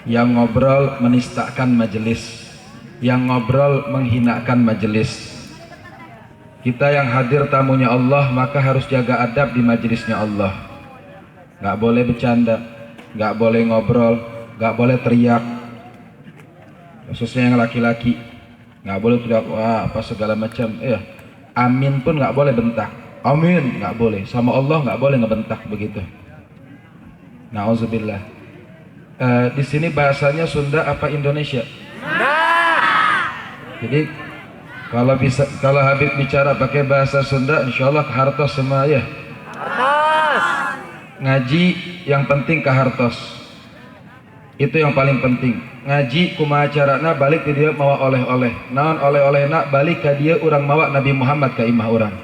yang ngobrol menistakan majelis, yang ngobrol menghinakan majelis. Kita yang hadir tamunya Allah, maka harus jaga adab di majelisnya Allah. Gak boleh bercanda, gak boleh ngobrol, gak boleh teriak, khususnya yang laki-laki. Gak boleh teriak wah apa segala macam. Amin pun gak boleh bentak. Amin gak boleh. Sama Allah gak boleh ngebentak begitu. Nauzubillah. Di sini bahasanya Sunda apa Indonesia? Jadi kalau Habib bicara pakai bahasa Sunda, insyaallah kehartos semua ya. Ngaji yang penting kehartos. Itu yang paling penting. Ngaji kumaha carana balik ke dia mawa oleh-oleh. Naon oleh-oleh nak balik ke dia urang mawa Nabi Muhammad ka imah urang.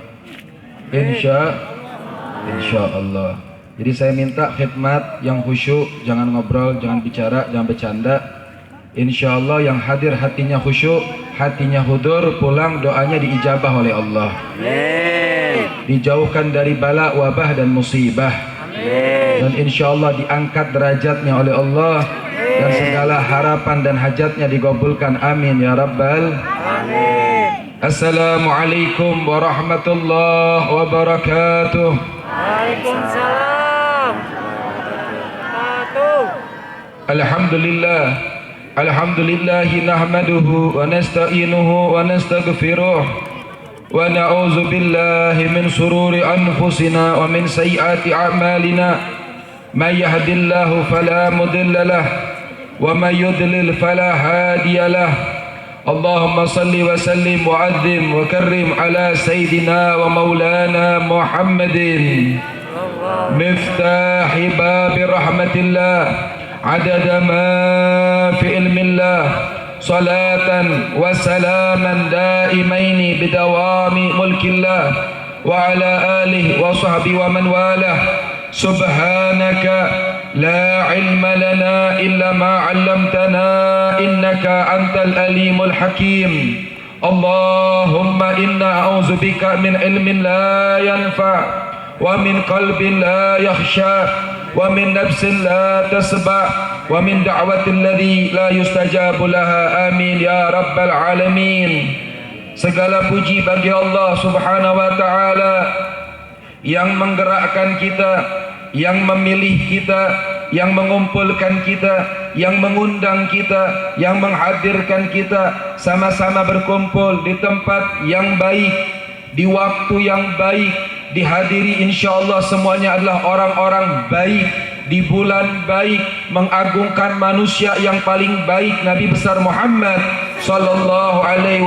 Insyaallah. Jadi saya minta khidmat yang khusyuk, jangan ngobrol, jangan bicara, jangan bercanda. Insyaallah yang hadir hatinya khusyuk, hatinya hudur, pulang doanya diijabah oleh Allah. Amin. Dijauhkan dari bala, wabah dan musibah. Amin. Dan insyaallah diangkat derajatnya oleh Allah. Amin. Dan segala harapan dan hajatnya digabulkan. Amin ya rabbal alamin. Assalamualaikum warahmatullahi wabarakatuh. Waalaikumsalam. Alhamdulillah. Alhamdulillahi nahmaduhu wa nasta'inuhu wa nastaghfiruh wa na'udzu billahi min sururi anfusina wa min sayyiati a'malina may yahdihillahu fala mudilla lahu wa may yudlil fala hadiya lahu. Allahumma salli wa sallim wa adzim wa karrim ala sayyidina wa maulana Muhammadin miftahi babi rahmatillah عدد ما في علم الله صلاة وسلاما دائمين بدوام ملك الله وعلى آله وصحبه ومن والاه. سبحانك لا علم لنا إلا ما علمتنا إنك أنت الأليم الحكيم. اللهم إنا أعوذ بك من علم لا ينفع ومن قلب لا يخشى ومن نفس لا تسبع ومن دعوة الذي لا يستجاب لها. Amin ya rabbal alamin. Segala puji bagi Allah subhanahu wa ta'ala yang menggerakkan kita, yang memilih kita, yang mengumpulkan kita, yang mengundang kita, yang menghadirkan kita sama-sama berkumpul di tempat yang baik, di waktu yang baik, dihadiri insyaallah semuanya adalah orang-orang baik, di bulan baik, mengagungkan manusia yang paling baik Nabi besar Muhammad sallallahu alaihi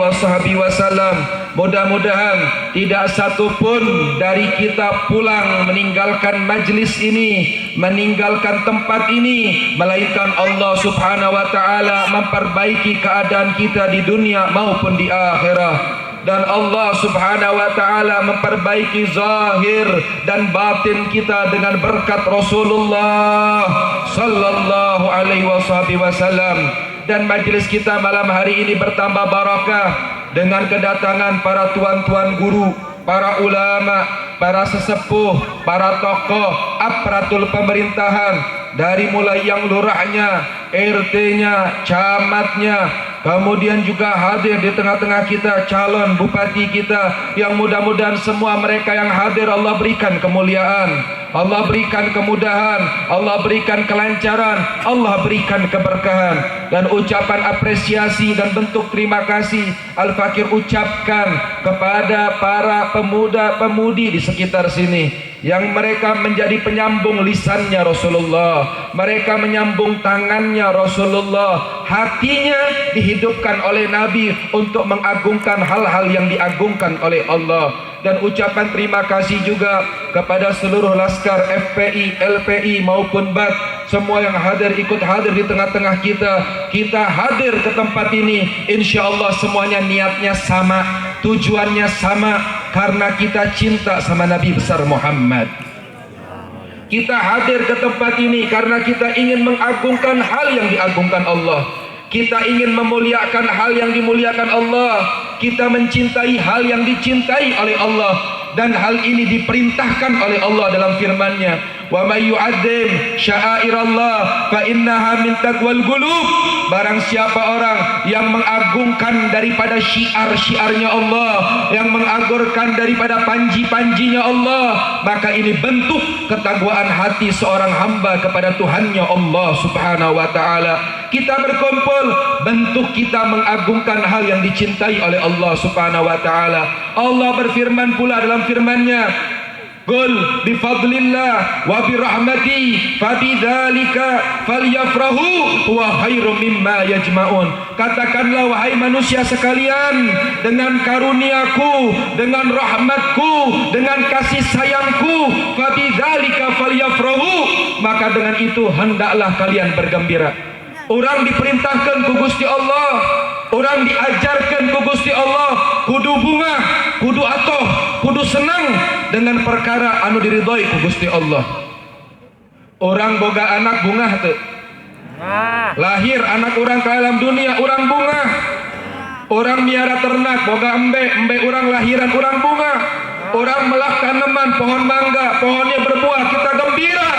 wasallam. Mudah-mudahan tidak satu pun dari kita pulang meninggalkan majlis ini, meninggalkan tempat ini, melainkan Allah subhanahu wa ta'ala memperbaiki keadaan kita di dunia maupun di akhirat. Dan Allah subhanahu wa ta'ala memperbaiki zahir dan batin kita dengan berkat Rasulullah sallallahu alaihi wasallam. Dan majlis kita malam hari ini bertambah barakah dengan kedatangan para tuan-tuan guru, para ulama, para sesepuh, para tokoh aparatur pemerintahan, dari mulai yang lurahnya, RT-nya, camatnya, kemudian juga hadir di tengah-tengah kita calon bupati kita, yang mudah-mudahan semua mereka yang hadir Allah berikan kemuliaan, Allah berikan kemudahan, Allah berikan kelancaran, Allah berikan keberkahan. Dan ucapan apresiasi dan bentuk terima kasih Al-Fakir ucapkan kepada para pemuda-pemudi di sekitar sini yang mereka menjadi penyambung lisannya Rasulullah, mereka menyambung tangannya Rasulullah, hatinya dihidupkan oleh Nabi untuk mengagungkan hal-hal yang diagungkan oleh Allah. Dan ucapan terima kasih juga kepada seluruh laskar FPI, LPI maupun BAT, semua yang hadir, ikut hadir di tengah-tengah kita. Kita hadir ke tempat ini, insya Allah semuanya niatnya sama, tujuannya sama, karena kita cinta sama Nabi besar Muhammad. Kita hadir ke tempat ini karena kita ingin mengagungkan hal yang diagungkan Allah. Kita ingin memuliakan hal yang dimuliakan Allah. Kita mencintai hal yang dicintai oleh Allah. Dan hal ini diperintahkan oleh Allah dalam firman-Nya. Wa may yu'azzim sya'airallah fa innaha min taqwal qulub. Barang siapa orang yang mengagungkan daripada syiar-syiarnya Allah, yang mengagungkan daripada panji-panjinya Allah, maka ini bentuk ketakwaan hati seorang hamba kepada Tuhannya Allah Subhanahu wa taala. Kita berkumpul, bentuk kita mengagungkan hal yang dicintai oleh Allah Subhanahu wa taala. Allah berfirman pula dalam firman-Nya, Qul bifadlillah wa birahmati fabidzalika falyafrahu huwa khairum mimma yajma'un. Katakanlah wahai manusia sekalian, dengan karuniaku, dengan rahmatku, dengan kasih sayangku, fabidzalika falyafrahu, maka dengan itu hendaklah kalian bergembira. Orang diperintahkan ku Gusti Allah, orang diajarkan ku Gusti Allah, kudu bunga, kudu atoh, kudu senang dengan perkara anu diridhoi ku Gusti Allah. Orang boga anak bunga tuh. Lahir anak orang ke alam dunia, orang bunga. Orang miara ternak, boga embe orang lahiran, orang bunga. Orang melak tanaman, pohon mangga, pohonnya berbuah, kita gembira.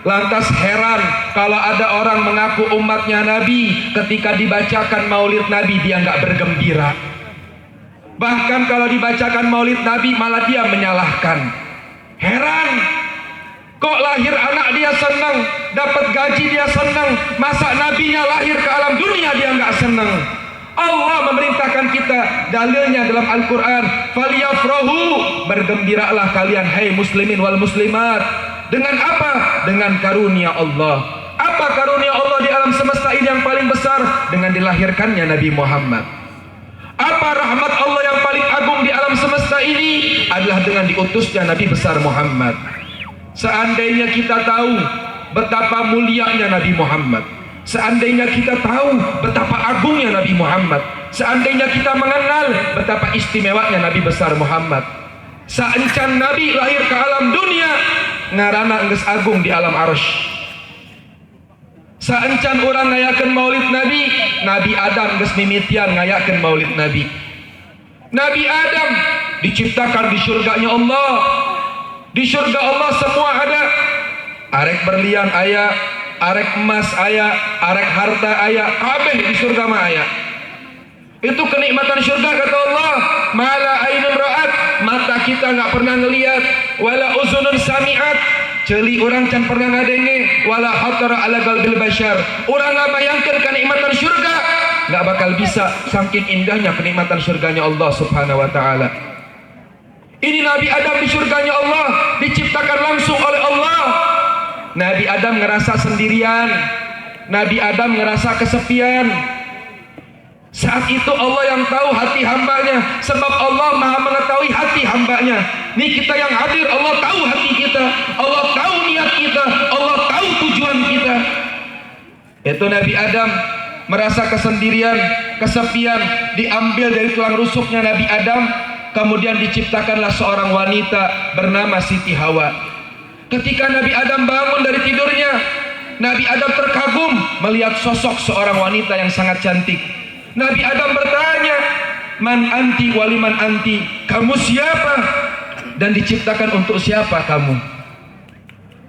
Lantas heran kalau ada orang mengaku umatnya Nabi, ketika dibacakan maulid Nabi dia nggak bergembira. Bahkan kalau dibacakan maulid Nabi malah dia menyalahkan. Heran, kok lahir anak dia senang, dapat gaji dia senang, masa nabinya lahir ke alam dunia dia nggak senang. Allah memerintahkan kita, dalilnya dalam Al-Quran, falyafrahu, bergembiralah kalian hai muslimin wal muslimat. Dengan apa? Dengan karunia Allah. Apa karunia Allah di alam semesta ini yang paling besar? Dengan dilahirkannya Nabi Muhammad. Apa rahmat Allah yang paling agung di alam semesta ini? Adalah dengan diutusnya Nabi besar Muhammad. Seandainya kita tahu betapa mulianya Nabi Muhammad, seandainya kita tahu betapa agungnya Nabi Muhammad, seandainya kita mengenal betapa istimewanya Nabi besar Muhammad, saencan Nabi lahir ke alam dunia ngarana geus agung di alam arsy. Saencan orang ngayakeun maulid Nabi, Nabi Adam geus mimitian ngayakeun maulid Nabi. Nabi Adam diciptakan di surganya Allah. Di surga Allah semua ada. Arek berlian aya, arek emas aya, arek harta aya, kabeh di surga mah aya. Itu kenikmatan surga kata Allah. Mala ainun ra'at, mata kita nggak pernah ngelihat, wala uzunun sami'at, ceuli orang can pernah ngadenge, wala khatara ala qalbil bashar. Orang nggak bayangkan kenikmatan surga, nggak bakal bisa saking indahnya kenikmatan surganya Allah Subhanahu wa taala. Ini Nabi Adam di surganya Allah, diciptakan langsung oleh Allah. Nabi Adam ngerasa sendirian, Nabi Adam ngerasa kesepian. Saat itu Allah yang tahu hati hambanya, sebab Allah maha mengetahui hati hambanya. Nih kita yang hadir, Allah tahu hati kita, Allah tahu niat kita, Allah tahu tujuan kita. Itu Nabi Adam merasa kesendirian, kesepian, diambil dari tulang rusuknya Nabi Adam. Kemudian diciptakanlah seorang wanita bernama Siti Hawa. Ketika Nabi Adam bangun dari tidurnya, Nabi Adam terkagum melihat sosok seorang wanita yang sangat cantik. Nabi Adam bertanya, man anti waliman anti, kamu siapa dan diciptakan untuk siapa kamu?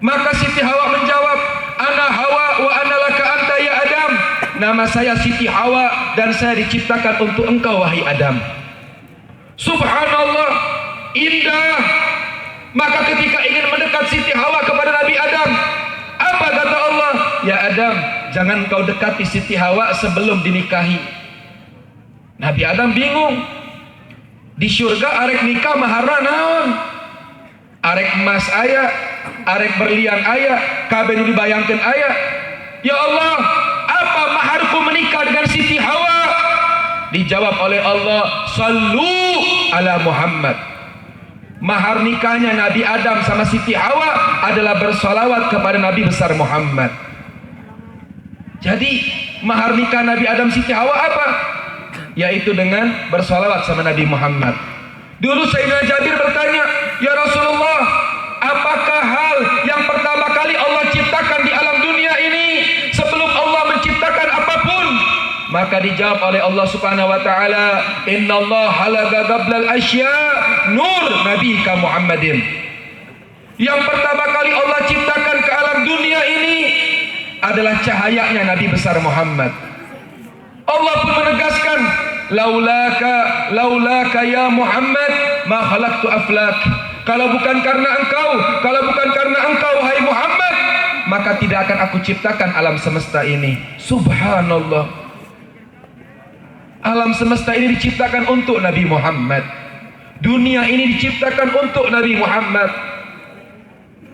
Maka Siti Hawa menjawab, ana Hawa wa ana laka anta ya Adam. Nama saya Siti Hawa dan saya diciptakan untuk engkau wahai Adam. Subhanallah, indah. Maka ketika ingin mendekat Siti Hawa kepada Nabi Adam, apa kata Allah? Ya Adam, jangan kau dekati Siti Hawa sebelum dinikahi. Nabi Adam bingung. Di surga arek nikah maharna naon? Arek emas aya, arek berlian aya, kabeh dibayangkeun aya. Ya Allah, apa maharku menikah dengan Siti Hawa? Dijawab oleh Allah, sallu ala Muhammad. Mahar nikahnya Nabi Adam sama Siti Hawa adalah bersolawat kepada Nabi besar Muhammad. Jadi mahar nikah Nabi Adam Siti Hawa apa? Yaitu dengan bersolawat sama Nabi Muhammad. Dulu Sayyidina Jabir bertanya, ya Rasulullah, apakah hal yang pertama kali Allah ciptakan di alam dunia ini sebelum Allah menciptakan apapun? Maka dijawab oleh Allah Subhanahu wa taala, innallaha halaga qablal asya nur nabika Muhammadin. Yang pertama kali Allah ciptakan ke alam dunia ini adalah cahayanya Nabi besar Muhammad. Allah pun menegaskan, laulaka ya Muhammad ma khalaqtu aflak. Kalau bukan karena engkau hai Muhammad, maka tidak akan aku ciptakan alam semesta ini. Subhanallah. Alam semesta ini diciptakan untuk Nabi Muhammad. Dunia ini diciptakan untuk Nabi Muhammad.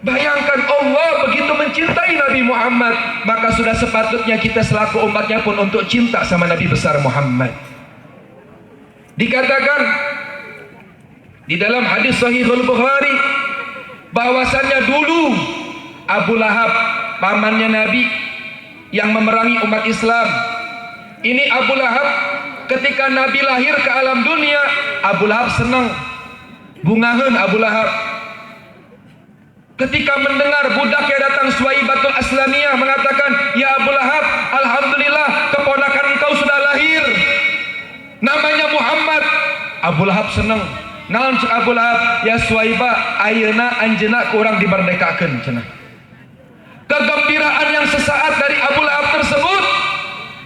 Bayangkan Allah begitu mencintai Nabi Muhammad, maka sudah sepatutnya kita selaku umatnya pun untuk cinta sama Nabi besar Muhammad. Dikatakan di dalam hadis Sahihul Bukhari bahwasannya dulu Abu Lahab, pamannya Nabi yang memerangi umat Islam. Ini Abu Lahab, ketika Nabi lahir ke alam dunia, Abu Lahab senang, bungaheun Abu Lahab. Ketika mendengar budaknya datang Suwaibatul Aslamiyah mengatakan, ya Abu Lahab, alhamdulillah keponakan engkau sudah lahir, namanya Muhammad. Abu Lahab senang. Naon cek Abu Lahab, ya Suwaiba, ayeuna anjeuna kurang dimerdekakeun cenah. Kegembiraan yang sesaat dari Abu Lahab tersebut,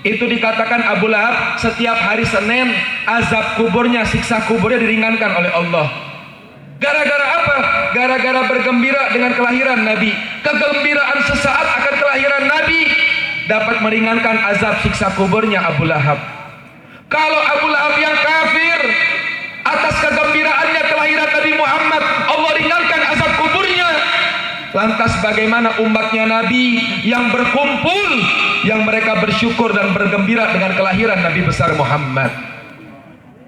itu dikatakan Abu Lahab setiap hari Senin azab kuburnya, siksa kuburnya diringankan oleh Allah. Gara-gara apa? Gara-gara bergembira dengan kelahiran Nabi. Kegembiraan sesaat akan kelahiran Nabi dapat meringankan azab siksa kuburnya Abu Lahab. Kalau Abu Lahab yang kafir, atas kegembiraannya kelahiran Nabi Muhammad, Allah ringankan azab kuburnya. Lantas bagaimana umatnya Nabi yang berkumpul, yang mereka bersyukur dan bergembira dengan kelahiran Nabi besar Muhammad?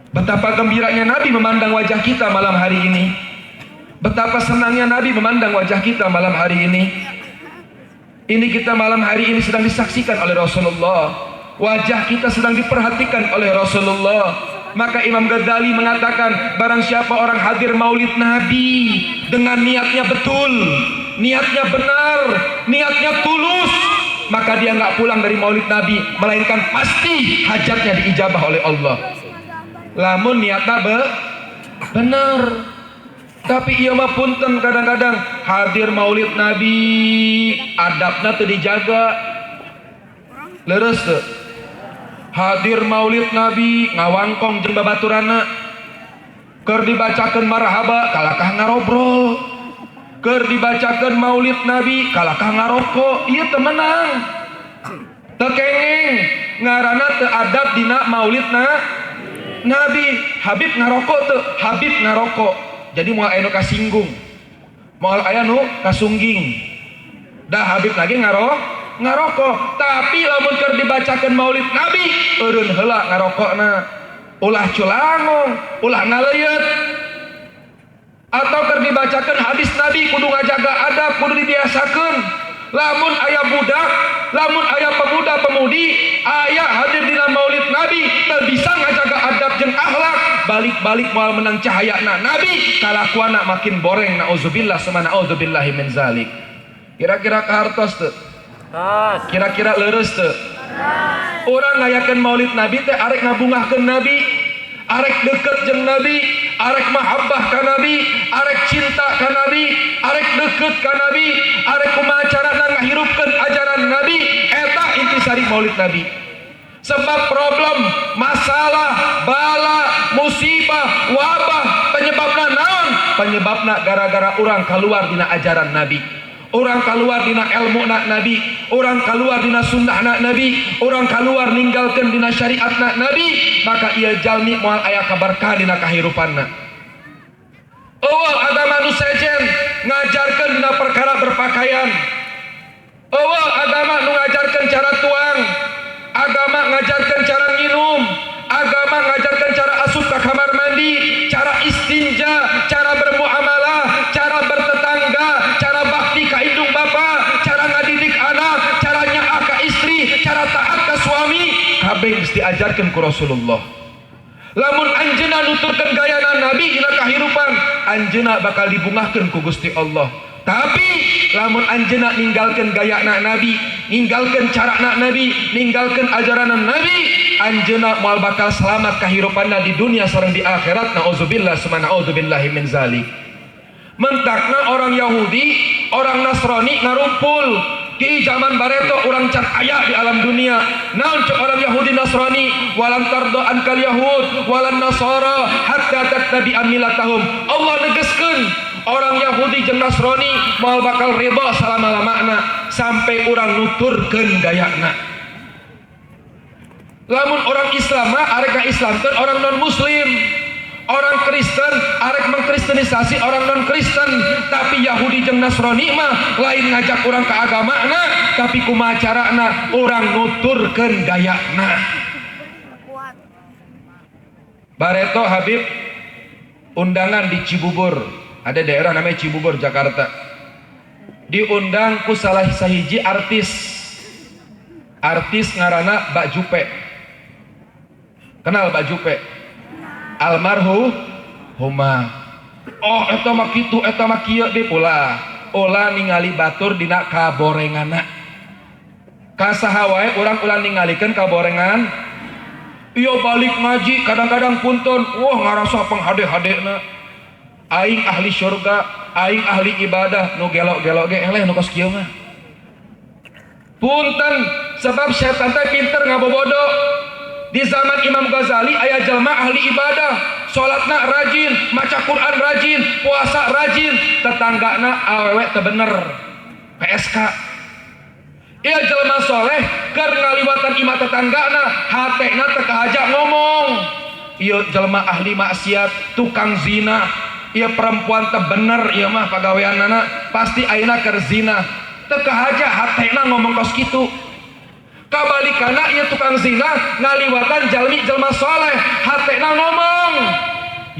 Betapa gembiranya Nabi memandang wajah kita malam hari ini. Betapa senangnya Nabi memandang wajah kita malam hari ini. Ini kita malam hari ini sedang disaksikan oleh Rasulullah. Wajah kita sedang diperhatikan oleh Rasulullah. Maka Imam Ghazali mengatakan, barang siapa orang hadir maulid Nabi dengan niatnya betul, niatnya benar, niatnya tulus, maka dia nggak pulang dari maulid Nabi, melainkan pasti hajatnya diijabah oleh Allah. Lamun niatnya benar. Tapi iya mah punten kadang-kadang hadir maulid Nabi adabna teu dijaga. Leres teu? Hadir maulid Nabi ngawangkong jeung babaturana. Keur dibacakeun marhaba kalakah ngarobrol. Keur dibacakeun maulid Nabi kalakah ngarokok. Ieu teu menang. Teu kengeng ngaranna teu adab dina maulidna Nabi. Habib ngarokok tuh, Habib ngarokok. Jadi moal aya nu kasinggung, moal aya nu kasungging. Dah Habib lagi ngarokok. Tapi lamun keur dibacakeun maulid Nabi, eureun heula ngarokokna. Ulah culangong, ulah ngaleuyet. Atau keur dibacakeun hadis Nabi kudu ngajaga adab, kudu dibiasakeun. Lamun aya budak, lamun aya pemuda-pemudi aya hadir dina maulid Nabi teu bisa ngajaga adab jeung akhlak, balik-balik moal menang cahayana Nabi, kalakuana makin boreng. Nauzubillah summa naudzubillahi min zalik. Kira-kira kahartos teu? Kira-kira leres teu? Urang ngayakeun maulid Nabi teh arek ngabungahkeun Nabi, arek deket jeung Nabi, arek mahabbah ka Nabi, arek cinta ka Nabi, arek deket ka Nabi, arek kumaha carana ngahirupkeun ajaran Nabi. Eta intisari maulid Nabi. Sebab problem, masalah, bala, musibah, wabah penyebabna naon? Penyebabna gara-gara urang keluar dina ajaran Nabi. Orang keluar dina ilmu nak Nabi, orang keluar dina sunnah nak Nabi, orang keluar ninggalkan dina syariat nak Nabi, maka ia jalmi moal aya kabarkah dina kahirupanna. Oh agama nu sejen ngajarkan dina perkara berpakaian. Oh agama nu ngajarkan cara tuang, agama ngajarkan cara minum, agama ngajarkan cara asup ke kamar mandi, cara istinja, cara bermuamalah, cara bertetangga, cara bakti ka indung bapa, cara ngadidik anak, cara nyaah ka istri, cara taat ka suami, kabeh geus diajarkeun ku Rasulullah. Lamun anjeunna nuturkeun gayana Nabi dina kahirupan, anjeunna bakal dibungahkeun ku Gusti Allah. Tapi lamun anjeunna ninggalkeun gayana Nabi, ninggalkeun carana Nabi, ninggalkeun ajaran Nabi, anjeunna moal bakal selamat kahirupanna di dunia sareng di akhirat. Nauzubillah summa naudzubillahi min zalik. mentakna orang Yahudi, orang Nasrani ngarumpul di zaman bareto orang can aya di alam dunia. Naon cek orang Yahudi Nasrani, walan tardo ankal Yahud walan Nasara hatta tattabi'a millatahum. Allah negeskeun orang Yahudi jeung Nasrani moal bakal ridho salama-lamana sampai orang nuturkeun gayana. Lamun orang Islam mah arek ngaislamkeun orang non muslim. Orang Kristen arek mengkristenisasi orang non Kristen, tapi Yahudi jeung Nasrani mah lain ngajak orang ke agamana, tapi kumaha carana orang nuturkeun gayana. Bareto Habib undangan di Cibubur, ada daerah namanya Cibubur Jakarta. Diundang ku salah sahiji artis ngaranna Mbak Jupe. Kenal Mbak Jupe? Almarhumah. Oh eta mah kitu eta mah kieu deui pula. Ulah ningali batur dina kaborengana. Ka saha wae urang ulah ningalikeun kaborengan. Ieu balik ngaji kadang-kadang punten, wah ngarasa penghade-hadena. Aing ahli surga, aing ahli ibadah, nu gelok-gelok ge eleh nu kos kieu mah. Punten sebab setan teh pinter ngabobodo. Di zaman Imam Ghazali aya jelma ahli ibadah, salatna rajin, maca Quran rajin, puasa rajin, tetanggana awewe teu bener. PSK. Ieu jelma soleh keur ngaliwatan imah tetanggana, hatena teu kahaja ngomong. Ieu jelma ahli maksiat, tukang zina. Ieu perempuan teu bener ieu mah pagaweanana, pasti ayeuna keur zina. Teu kahaja hatena ngomong kos kitu. Kabalikana ieu tukang zina ngaliwatan jalmi jelma soleh, hatena ngomong,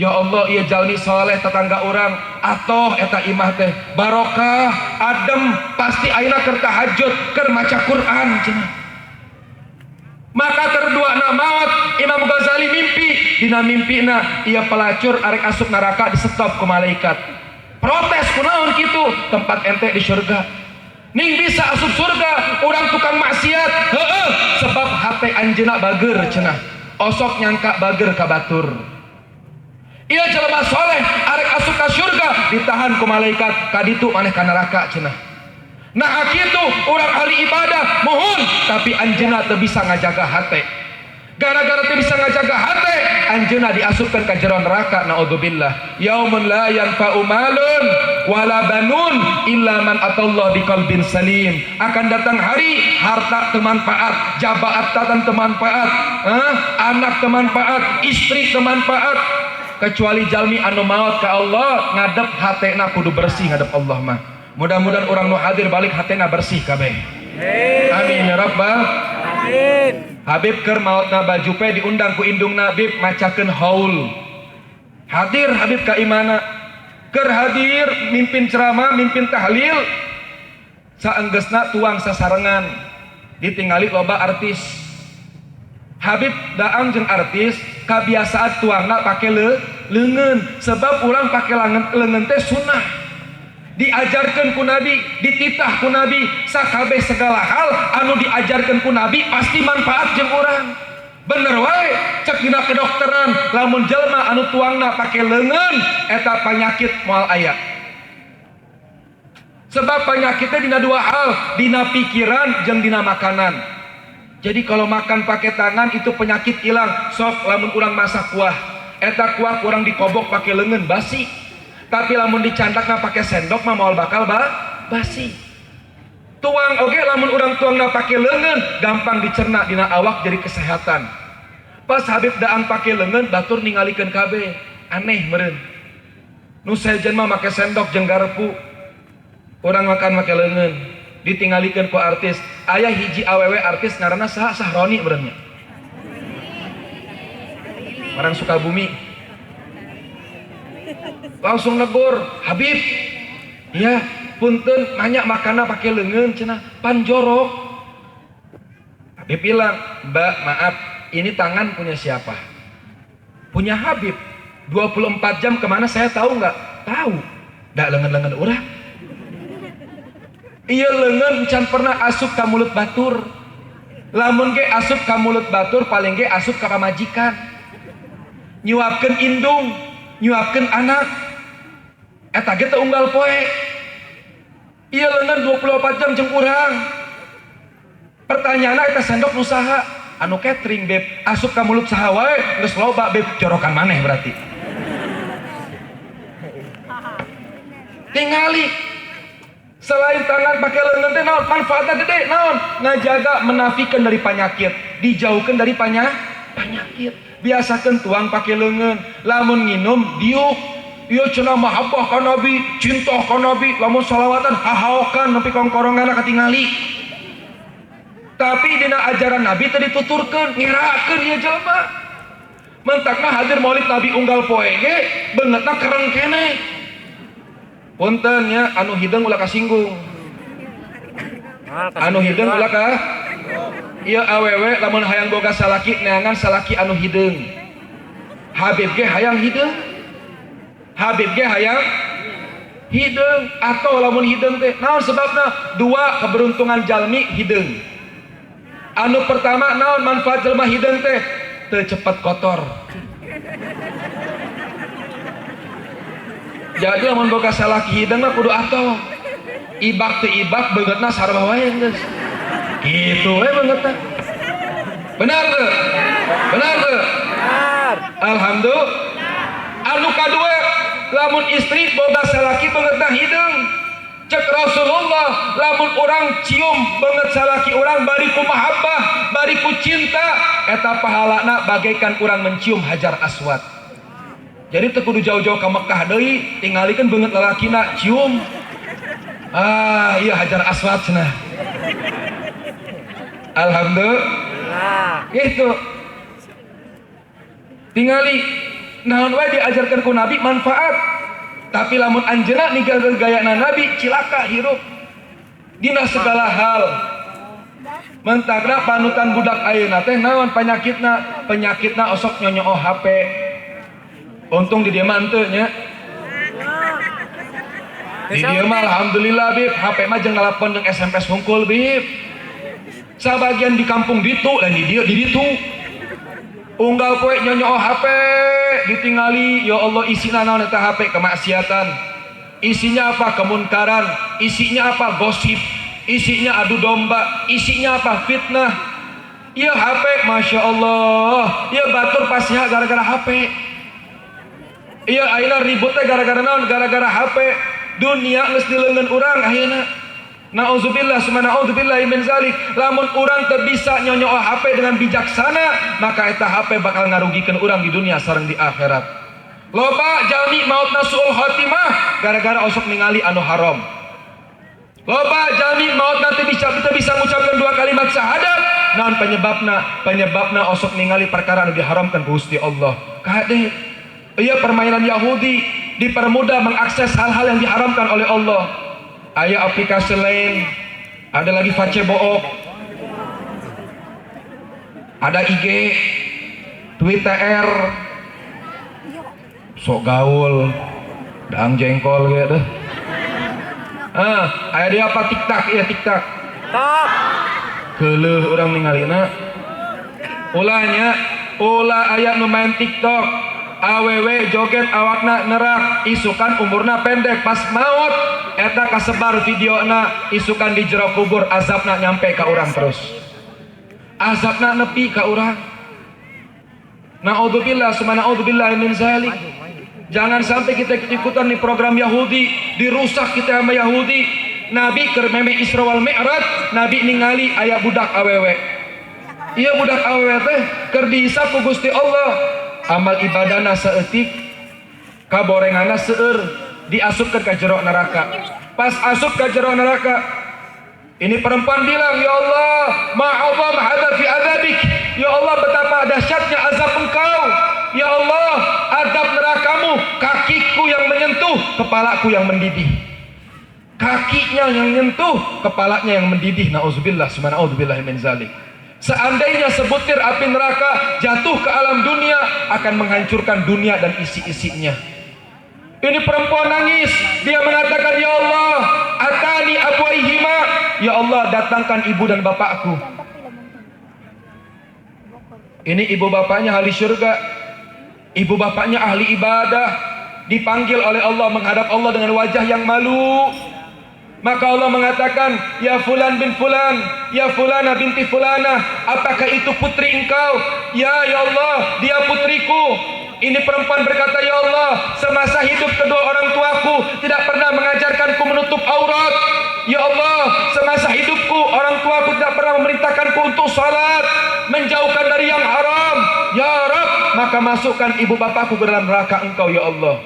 ya Allah ieu jalmi soleh tetangga urang atoh eta imah teh barokah adem, pasti ayeuna keur tahajud keur maca Quran cenah. Maka terduana maot Imam Ghazali mimpi, dina mimpina ieu pelacur arek asup neraka disetop ku malaikat. Protes kunaon kitu, tempat ente di surga. Ning bisa asup surga orang tukang maksiat, heueuh sebab hate anjeuna bager cenah, osok nyangka bager ka batur. Ieu jelema soleh arek asup ka surga ditahan ku malaikat, kaditu maneh ka neraka cenah. Nah kitu urang ahli ibadah mohon, tapi anjeuna teu bisa ngajaga hate. Gara-gara teu bisa ngajaga hate, anjeuna diasupkeun ka jero neraka, naudzubillah. Yaumun la yanfa'u malun wala banun illa man atallah biqalbin salim. Akan datang hari harta teu manfaat, jabatan teu manfaat, anak teu manfaat, istri teu manfaat, kecuali jalmi anu maot ka Allah ngadep hatena kudu bersih ngadep Allah mah. Mudah-mudahan orang nu hadir balik hatena bersih kabeh. Amin ya rabbal alamin. Habib keur maotna Mbak Jupe diundang ku indungna Habib macakeun haul. Hadir Habib ka imana? Keur hadir mimpin ceramah, mimpin tahlil. Saenggeusna tuang sasarengan. Ditingali loba artis. Habib daang jeung artis kabiasaan tuangna pake leungeun, sebab urang pake leungeun teh sunnah. Diajarkan ku Nabi, dititah ku Nabi, sakabeh segala hal anu diajarkan ku Nabi pasti manfaat jeung urang. Bener wae cek dina kedokteran, lamun jelma anu tuangna pake leungeun eta panyakit moal aya. Sebab penyakitnya dina dua hal, dina pikiran jeung dina makanan. Jadi kalau makan pakai tangan itu penyakit hilang. Sok lamun urang masak kuah, eta kuah kurang dikobok pakai leungeun basi. Tapi lamun dicandakna pakai sendok mah moal bakal basi. Tuang oge lamun urang tuangna pakai leungeun gampang dicerna dina awak jadi kesehatan. Pas Habib daang pakai leungeun batur ningalikeun kabeh, aneh meureun. Nu sejen mah make sendok jeung garpu. Urang makan make leungeun, ditingalikeun ku artis. Aya hiji awewe artis ngaranna saha? Sahroni meureun nya. Orang Sukabumi. Langsung negur, Habib, iya punten nanya makana pakai leungeun cenah, pan jorok. Habib bilang, Mbak maaf, ini tangan punya siapa? Punya Habib. 24 jam kemana saya tahu nggak? Tahu. Dak leungeun-leungeun urang. Iya leungeun can pernah asup ka mulut batur. Lamun ge asup ka mulut batur paling ge asup ka pamajikan. Nyuapkeun indung, nyuapkeun anak. Eta ge teu unggal poe. Ieu leungeun 24 jam jeung urang. Pertanyaanna eta sendok usaha anu catering beb asup ka mulut saha wae geus loba beb corokan maneh berarti. Tingali selain tangan pakai leungeun teh naon manfaatna gede naon ngajaga menafikan dari penyakit dijauhkan dari penyakit biasakeun tuang pakai leungeun lamun nginum diuk ieu cenah mahabbah ka nabi cinta ka nabi lamun salawatan hahaokan nepi kongkoronganna katingali tapi dina ajaran nabi teh dituturkeun ngerakeun ieu jelema mentakna hadir maulid nabi unggal poe ge beungeutna kereng keneh. Punten nya anu hideung ulah kasinggung. Anu hideung ulah ka ieu awewe lamun hayang boga salaki neangan salaki anu hideung. Habib ge hayang hideung. Habib ge hayang hideung atau lamun hideung teh naon sebabna? Dua keberuntungan jalmi hideung. Anu pertama naon manfaat jelema hideung teh? Teu cepet kotor. Jadi lamun boga salaki hideung mah kudu atoh. Ibak teu ibak beungeutna sarua wae geus. Kitu we beungeutna. Benar teu? Benar teu? Benar. Alhamdulillah. Anu kadua, lamun istri boga salaki beungeutna hideung. Cek Rasulullah, lamun urang cium beungeut salaki urang bari ku mahabbah, bari ku cinta, eta pahalana bagaikan urang mencium Hajar Aswad. Jadi teu kudu jauh-jauh ka Mekah deui, tingalikeun beungeut lalakina cium. Iya Hajar Aswad cenah. Alhamdulillah. Gitu. Tingali naon wae diajarkeun ku Nabi manfaat. Tapi lamun anjeunna ninggalkeun gayana Nabi cilaka hirup. Dina segala hal. Mentagna panutan budak ayeuna teh naon penyakitna? Penyakitna osok nyonyoo HP. Untung di dia manteu nya. Di dia mah alhamdulillah bib, HP mah jeung ngalapon jeung SMS hungkul bib. Sabagian di kampung ditu dan di ditu. Unggal poe nyonyoo HP ditingali, ya Allah isina naon eta HP kemaksiatan. Isinya apa? Kemunkaran. Isinya apa? Gosip. Isinya adu domba. Isinya apa? Fitnah. Ieu HP Masya Allah. Ieu batur pasiha gara-gara HP. Iya ayeuna ributnya gara-gara naon? Gara-gara HP. Dunia geus dileungeun urang ayeuna. Nauzubillah summa nauzubillahi min zalik. Lamun urang teu bisa nyonyoo HP dengan bijaksana, maka eta HP bakal ngarugikeun urang di dunia sareng di akhirat. Loba jalmi mautna suul khotimah gara-gara osok ningali anu haram. Loba jalmi mautna teu bisa ngucapkeun dua kalimat syahadat. Naon penyebabna? Penyebabna osok ningali perkara anu diharamkan ku Gusti Allah. Kade iya permainan Yahudi dipermudah mengakses hal-hal yang diharamkan oleh Allah. Aya aplikasi lain, ada lagi Facebook, ada IG, Twitter, sok gaul, dang jengkol gitu. Aya dia apa TikTok ya TikTok. Keuleuh urang ningalina. Ulahnya, ulah aya nu main TikTok. Awewe joget awakna nerak isukan umurna pendek pas maut eta kasebar videona isukan di jero kubur azabna nyampe ka urang terus azabna nepi ka urang. Naudzubillah summa naudzubillah min zalik. Jangan sampai kita ikutan di program Yahudi dirusak kita sama Yahudi. Nabi keur meme Isra wal Mi'raj Nabi ningali aya budak awewe. Ieu budak awewe teh keur dihisab ku Gusti Allah. Amal ibadahna saeutik kaborengana seueur diasupkeun ka jero neraka. Pas asup ka jero neraka ini perempuan bilang, ya Allah ma'azam hadza fi adzabik, ya Allah betapa dahsyatnya azab engkau, ya Allah azab nerakamu kakiku yang menyentuh kepalaku yang mendidih. Kakinya yang menyentuh kepalanya yang mendidih. Nauzubillah summa naudzubillahi min zalik. Seandainya sebutir api neraka jatuh ke alam dunia akan menghancurkan dunia dan isi-isinya. Ini perempuan nangis, dia mengatakan, ya Allah atani abwaihima, ya Allah datangkan ibu dan bapakku. Ini ibu bapaknya ahli surga, ibu bapaknya ahli ibadah, dipanggil oleh Allah menghadap Allah dengan wajah yang malu. Maka Allah mengatakan, ya fulan bin fulan, ya fulana binti fulana, apakah itu putri engkau? Ya Allah, dia putriku. Ini perempuan berkata, ya Allah, semasa hidup kedua orang tuaku tidak pernah mengajarkanku menutup aurat. Ya Allah, semasa hidupku orang tuaku tidak pernah memerintahkanku untuk salat, menjauhkan dari yang haram. Ya Rabb, maka masukkan ibu bapakku ke dalam neraka engkau ya Allah.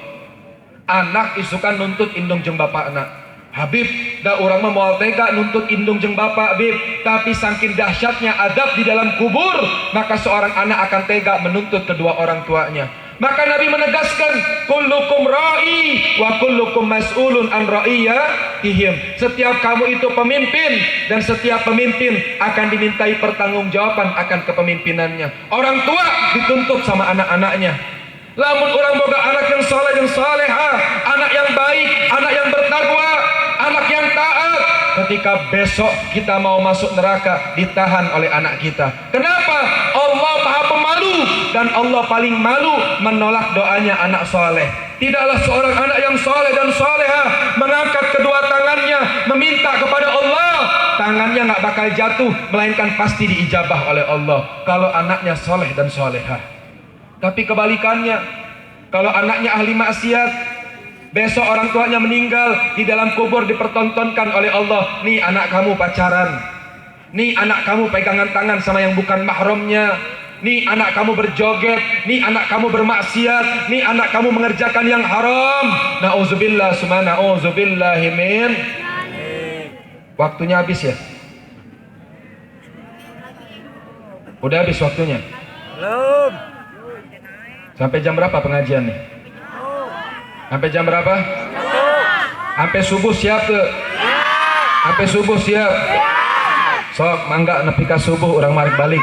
Anak isukan nuntut indung jeung bapakna. Habib, dah orang memual tega nuntut indung jeung bapak Habib, tapi saking dahsyatnya adab di dalam kubur, maka seorang anak akan tega menuntut kedua orang tuanya. Maka Nabi menegaskan, kullukum ra'i wa kullukum mas'ulun an ra'iyatihim. Setiap kamu itu pemimpin, dan setiap pemimpin akan dimintai pertanggungjawaban akan kepemimpinannya. Orang tua dituntut sama anak-anaknya. Lamun orang boga anak yang saleh yang salehah, anak yang baik, anak yang bertakwa, anak yang taat, ketika besok kita mau masuk neraka ditahan oleh anak kita. Kenapa? Allah Maha Pemalu, dan Allah paling malu menolak doanya anak soleh. Tidaklah seorang anak yang soleh dan soleha mengangkat kedua tangannya meminta kepada Allah, tangannya nggak bakal jatuh, melainkan pasti diijabah oleh Allah kalau anaknya soleh dan soleha. Tapi kebalikannya, kalau anaknya ahli maksiat, besok orang tuanya meninggal, di dalam kubur dipertontonkan oleh Allah, nih anak kamu pacaran, nih anak kamu pegangan tangan sama yang bukan mahramnya, nih anak kamu berjoget, nih anak kamu bermaksiat, nih anak kamu mengerjakan yang haram. Nauzubillah summa nauzubillahi min. Waktunya habis ya? Udah habis waktunya? Belum. Sampai jam berapa pengajian nih? Sampai jam berapa? Sampai subuh siap tuh? Sampai subuh siap? Sok mangga nepi ka subuh orang balik.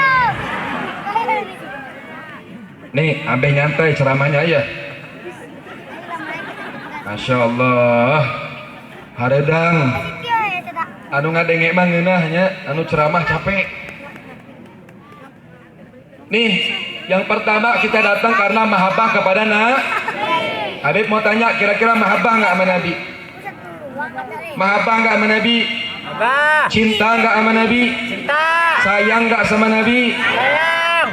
Nih, ambil nyantai ceramahnya ya. Masya Allah. Haredang. Anu ngadenge mah ngeunahnya, anu ceramah capek. Nih, yang pertama kita datang karena mahabbah kepada Habib mau tanya, kira-kira mahabbah nggak sama Nabi? Mahabbah nggak sama Nabi? Cinta nggak sama Nabi? Cinta. Sayang nggak sama Nabi? Sayang.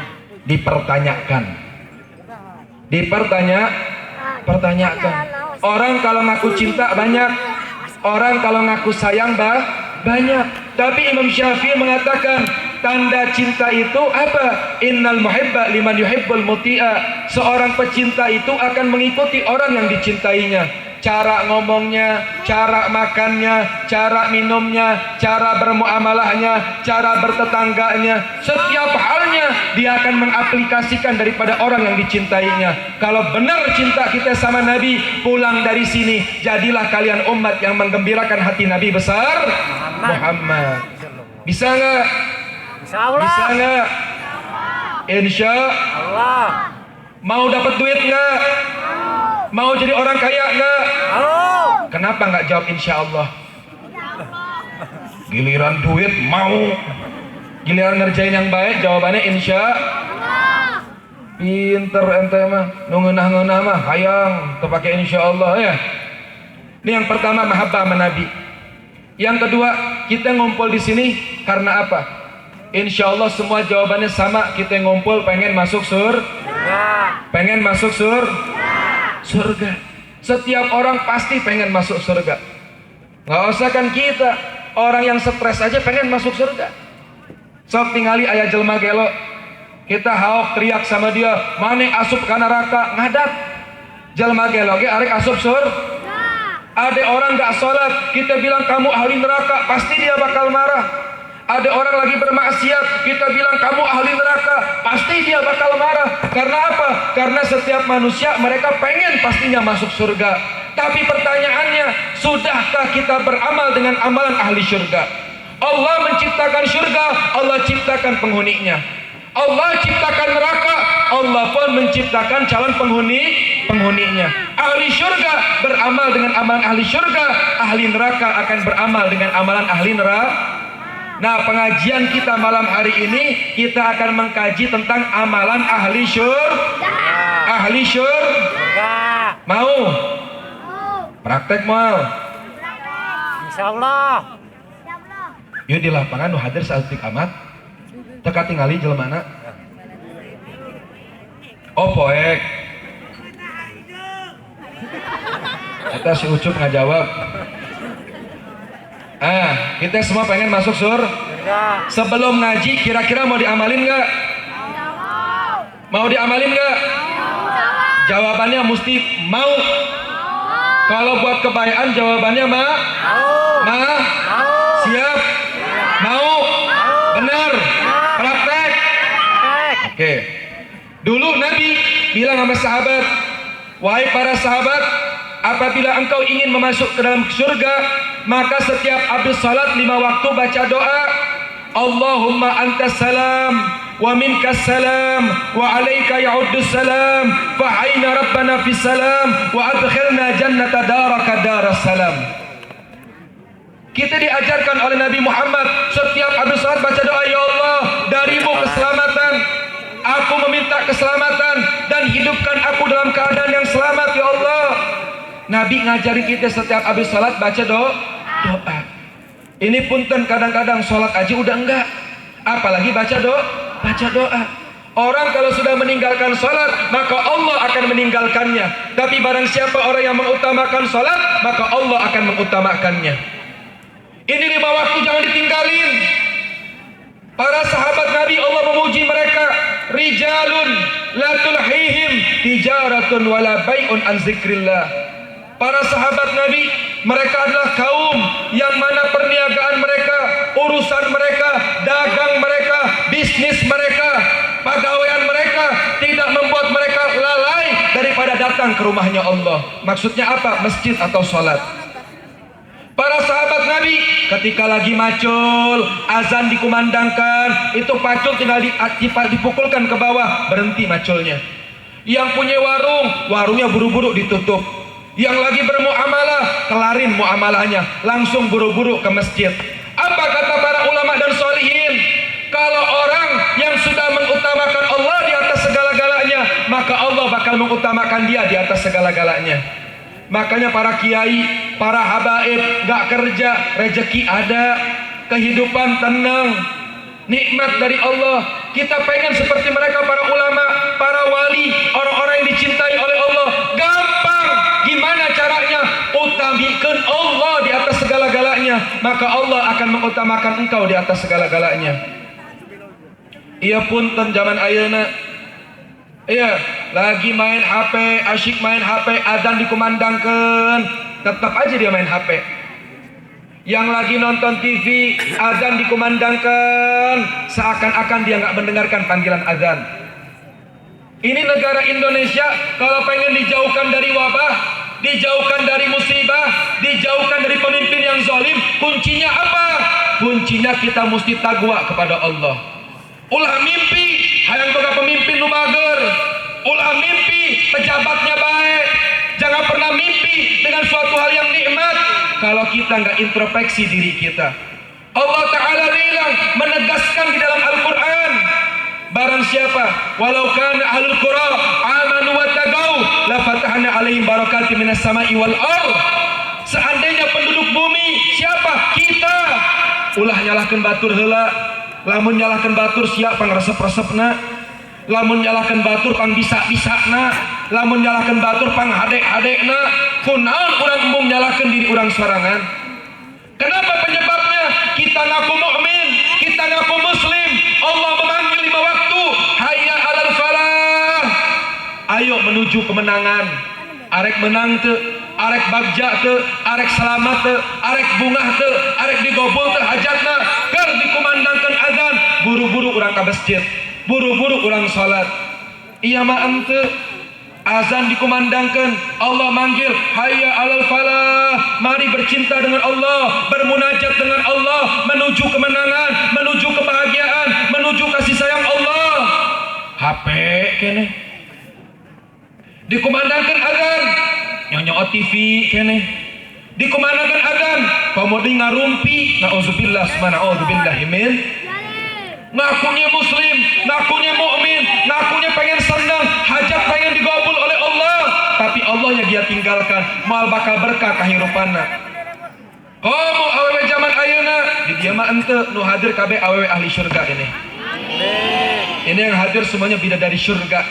Pertanyakan. Orang kalau ngaku cinta banyak, orang kalau ngaku sayang banyak. Tapi Imam Syafi'i mengatakan tanda cinta itu apa? Innal muhibba liman yuhibbul muti'a. Seorang pecinta itu akan mengikuti orang yang dicintainya. Cara ngomongnya, cara makannya, cara minumnya, cara bermuamalahnya, cara bertetangganya, setiap halnya dia akan mengaplikasikan daripada orang yang dicintainya. Kalau benar cinta kita sama Nabi, pulang dari sini jadilah kalian umat yang menggembirakan hati Nabi besar Muhammad. Bisa nggak? Insya Allah. Bisa nggak? Insya Allah. Mau dapat duit nggak? Mau jadi orang kaya nggak? Halo. Kenapa nggak jawab insya Allah? Giliran duit mau, giliran ngerjain yang baik jawabannya insya. Pinter ente mah, ngeunah-ngeunah mah hayang kepake insya Allah ya. Ini yang pertama, mahabbah sama Nabi. Yang kedua, kita ngumpul di sini karena apa? Insya Allah semua jawabannya sama. Kita ngumpul pengen masuk pengen masuk surga. Setiap orang pasti pengen masuk surga. Nggak usah kan kita, orang yang stres aja pengen masuk surga. Sok tingali aya jelma gelo, kita haok teriak sama dia, mane asup ka neraka, ngadat. Jelma gelo ge arek asup surga. Ada orang nggak sholat, kita bilang kamu ahli neraka, pasti dia bakal marah. Ada orang lagi bermaksiat, kita bilang kamu ahli neraka, pasti dia bakal marah. Karena apa? Karena setiap manusia mereka pengen pastinya masuk surga. Tapi pertanyaannya, sudahkah kita beramal dengan amalan ahli surga? Allah menciptakan surga, Allah ciptakan penghuninya. Allah ciptakan neraka, Allah pun menciptakan calon penghuninya. Ahli surga beramal dengan amalan ahli surga, ahli neraka akan beramal dengan amalan ahli neraka. Nah, pengajian kita malam hari ini kita akan mengkaji tentang amalan ahli surga. Ahli surga. Mau? Praktek mau? Insyaallah. Yuk di lapangan nu hadir saeutik amat. Teka tingali jelemana. Oh poek. Kita si Ucup ngajawab. Kita semua pengen masuk Enggak. Sebelum ngaji kira-kira mau diamalin nggak? Mau diamalin nggak? Jawabannya mesti mau. Kalau buat kebayaan jawabannya Mau. Mau. siap, mau, benar, praktek. Oke. Dulu Nabi bilang sama sahabat, wahai para sahabat, apabila engkau ingin masuk ke dalam surga, maka setiap habis salat 5 waktu baca doa, Allahumma antas salam wa minkas salam wa alayka ya'uddus salam fa aina rabbana fis salam wa adkhilna jannata daraka daras salam. Kita diajarkan oleh Nabi Muhammad setiap habis salat baca doa, ya Allah, darimu keselamatan, aku meminta keselamatan dan hidupkan aku dalam keadaan yang selamat, ya Allah. Nabi ngajari kita setiap habis salat baca doa. Ini punten kadang-kadang sholat aja udah enggak, apalagi baca doa. Orang kalau sudah meninggalkan sholat, maka Allah akan meninggalkannya. Tapi barang siapa orang yang mengutamakan sholat, maka Allah akan mengutamakannya. Ini 5 waktu jangan ditinggalin. Para sahabat Nabi, Allah memuji mereka, rijalun la tulhihim tijaratun wala bai'un an zikrillah. Para sahabat Nabi, mereka adalah kaum yang mana perniagaan mereka, urusan mereka, dagang mereka, bisnis mereka, pegawaian mereka tidak membuat mereka lalai daripada datang ke rumahnya Allah. Maksudnya apa? Masjid atau sholat. Para sahabat Nabi ketika lagi macul, azan dikumandangkan, itu pacul tinggal dipukulkan ke bawah, berhenti maculnya. Yang punya warung, warungnya buru-buru ditutup. Yang lagi bermuamalah, kelarin muamalahnya, langsung buru-buru ke masjid. Apa kata para ulama dan sholihin? Kalau orang yang sudah mengutamakan Allah di atas segala-galanya, maka Allah bakal mengutamakan dia di atas segala-galanya. Makanya para kiai, para habaib gak kerja, rezeki ada, kehidupan tenang, nikmat dari Allah. Kita pengen seperti mereka, para ulama, para wali, orang-orang yang dicintai oleh Allah. Gampang. Gimana caranya? Utamakan Allah di atas segala-galanya, maka Allah akan mengutamakan engkau di atas segala-galanya. Ia pun zaman ayeuna, iya, lagi main HP, asyik main HP, azan dikumandangkan, tetap aja dia main HP. Yang lagi nonton TV, azan dikumandangkan, seakan-akan dia nggak mendengarkan panggilan azan. Ini negara Indonesia, kalau pengen dijauhkan dari wabah, dijauhkan dari musibah, dijauhkan dari pemimpin yang zalim, kuncinya apa? Kuncinya kita mesti taqwa kepada Allah. Ulah mimpi hayang boga pemimpin nu bager, ulah mimpi pejabatnya baik. Jangan pernah mimpi dengan suatu hal yang nikmat kalau kita nggak introspeksi diri kita. Allah Ta'ala bilang, menegaskan di dalam Al-Quran, barang siapa walau kana ahlul qura amanu wattaqau la fatahna alaihim barakatim minas sama'i wal ardh. Seandainya penduduk bumi, siapa? Kita. Ulah nyalahkeun batur heula, lamun nyalahkeun batur sia pangresep-resepna, lamun nyalahkeun batur pang bisa-bisana, lamun nyalahkeun batur pang hadek-hadekna, kunaon urang embung nyalahkeun diri urang sorangan. Kenapa penyebabnya? Kita ngaku mukmin, kita ngaku muslim. Allah memanggil 5 waktu, hayya alal falah. Ayo menuju kemenangan. Arek menang teu, arek bagja teu, arek selamat teu, arek bungah teu, arek digobol teu hajatna, keur dikumandangkeun azan, buru-buru urang ka masjid, buru-buru urang salat. Iya mah henteu. Azan dikumandangkan, Allah manggil, hayya alal falah. Mari bercinta dengan Allah, bermunajat dengan Allah, menuju kemenangan, menuju kebahagiaan, menuju kasih sayang Allah. HP kene dikumandangkan azan, nyonyo TV kene dikumandangkan azan, komodi ngarumpi, nauzubillah min. Ngakunya muslim, ngakunya mukmin, ngakunya pengen senang, hajat pengen digabul oleh Allah, tapi Allahnya dia tinggalkan, moal bakal berkah kahirupanna. Komo awewe zaman ayeuna di dieu mah ente nu hadir kabeh awewe ahli surga ini. Ini yang hadir semuanya bidadari surga.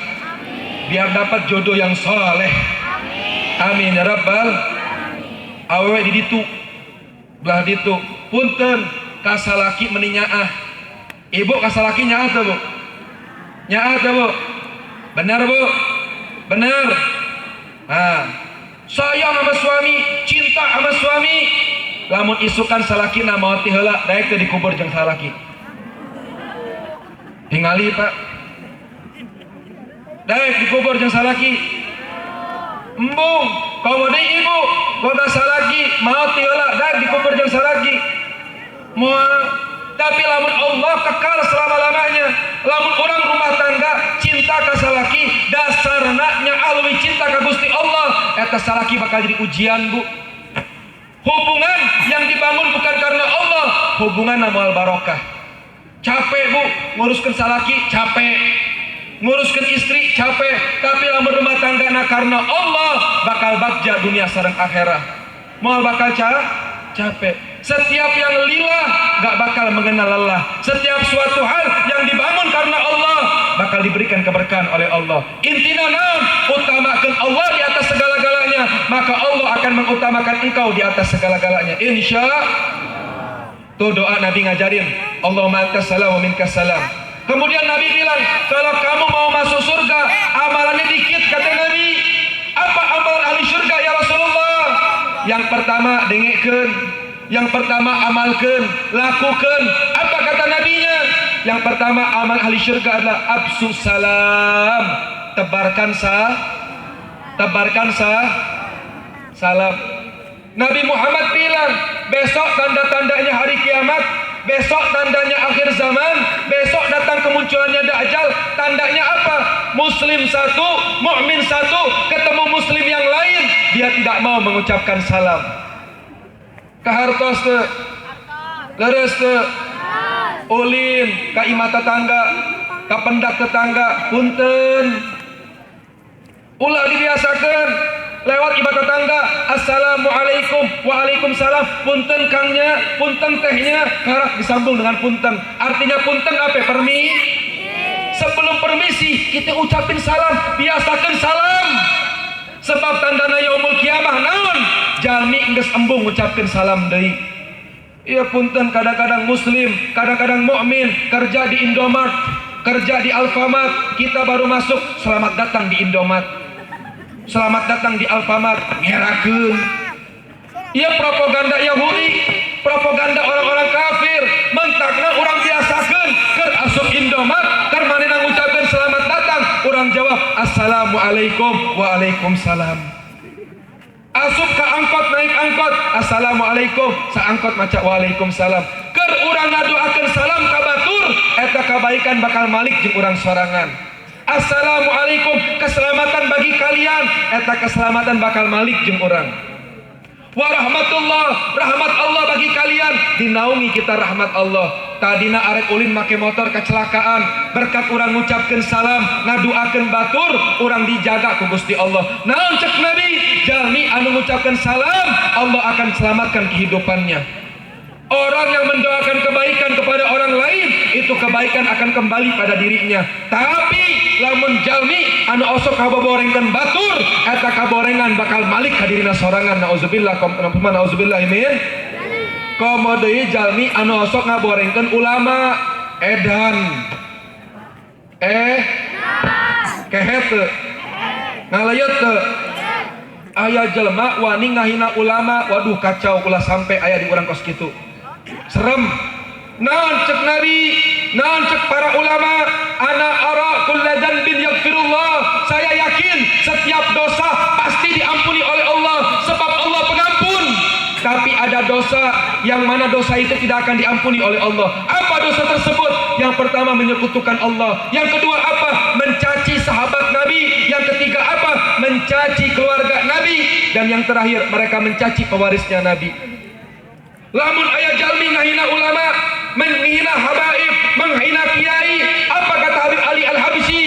Biar dapat jodoh yang soleh. Amin ya rabbal. Awewe di ditu belah ditu punten kasalaki meni nyaah. Ibu kasalaki nyaah teh, Bu? Nyaah teh, Bu? Benar, Bu? Benar. Nah, sayang sama suami, cinta sama suami. Lamun isukan salakina maot ti heula daek teh dikubur jeung salaki. Tingali, Pak. Daek dikubur jeung salaki. Embung, kau deui ibu, boga salaki, maot ti heula daek dikubur jeung salaki. Moal tapi lamun Allah kekal selama-lamanya. Lamun orang rumah tangga cinta ka salaki, dasarna nya alwi cinta ka Gusti Allah, eta salaki bakal jadi ujian, Bu. Hubungan yang dibangun bukan karena Allah, hubungan moal barokah. Capek, Bu, nguruskeun salaki capek, nguruskeun istri capek, tapi lamun rumah tanggana karena Allah bakal bagja dunia sareng akhirat. Moal bakal capek. Setiap yang lillah gak bakal mengenal lelah. Setiap suatu hal yang dibangun karena Allah bakal diberikan keberkahan oleh Allah. Intina naon? Utamakan Allah di atas segala-galanya, maka Allah akan mengutamakan engkau di atas segala-galanya. Insya tuh doa Nabi ngajarin, Allahumma antas salam wa minkas salam. Kemudian Nabi bilang, kalau kamu mau masuk surga, amalannya dikit, kata Nabi. Apa amalan ahli surga ya Rasulullah? Yang pertama dengekeun, yang pertama amalkan, lakukan. Apa kata nabinya? Yang pertama amal ahli syurga adalah absus salam, tebarkan salam. Nabi Muhammad bilang, besok tanda-tandanya hari kiamat, besok tandanya akhir zaman, besok datang kemunculannya Dajjal. Tandanya apa? Muslim satu, mukmin satu, ketemu muslim yang lain, dia tidak mau mengucapkan salam. Kahartos teu, leres teu, ulin, ka imah tetangga, ka pendak tetangga, punten. Ulah dibiasakeun lewat imah tetangga, assalamualaikum, waalaikumsalam, punten kangnya, punten tehnya, harap disambung dengan punten. Artinya punten apa? Sebelum permisi kita ucapin salam, biasakan salam. Sebab tandana yaumul kiamah naon? Jalmi geus embung ngucapkeun salam deui. Iya punten, kadang-kadang muslim, kadang-kadang mukmin kerja di Indomart, kerja di Alfamart, kita baru masuk, selamat datang di Indomart. Selamat datang di Alfamart, ngerakeun. Iya propaganda Yahudi, propaganda orang-orang kafir, mentakna orang biasakeun keur asup Indomart, keur manehna ngucapkeun selamat datang, orang jawab assalamualaikum, waalaikumsalam. Asup ka angkot, naik angkot, assalamualaikum, saangkot maca waalaikumsalam. Keur urang ngadoakeun salam ka batur, eta kabaikan bakal malik jeung urang sorangan. Assalamualaikum, keselamatan bagi kalian, eta keselamatan bakal malik jeung urang. Warahmatullah, rahmat Allah bagi kalian, dinaungi kita rahmat Allah. Tadina arek ulin make motor kecelakaan, berkat urang ngucapkeun salam, ngaduakeun batur, urang dijaga ku Gusti Allah. Naon cek Nabi? Jalmi anu ngucapkeun salam, Allah akan selamatkan kehidupannya. Orang yang mendoakan kebaikan kepada orang lain, itu kebaikan akan kembali pada dirinya. Tapi lamun jalmi anu osok kaboborengkeun batur, eta kaborengan bakal malik ka dirina sorangan. Nauzubillah, nauzubillah min. Komo deui jalmi anu osok ngaborengkeun ulama, edan. Kehet teu. Ngaleut teu. Aya jelema wani ngahina ulama, waduh kacau ulah sampai aya di urang kos kitu. Serem. Naon cek Nabi, naon cek para ulama, ana ara kullu dzanbin yaghfirullah. Saya yakin setiap dosa pasti diampuni oleh Allah, sebab Allah pengampun. Tapi ada dosa yang mana dosa itu tidak akan diampuni oleh Allah. Apa dosa tersebut? Yang pertama menyekutukan Allah. Yang kedua apa? Mencaci sahabat Nabi. Yang ketiga apa? Mencaci keluarga Nabi. Dan yang terakhir mereka mencaci pewarisnya Nabi. Lamun aya jalmi ngahina ulama, menghina habaib, menghina kiai, apa kata Habib Ali Al-Habsyi?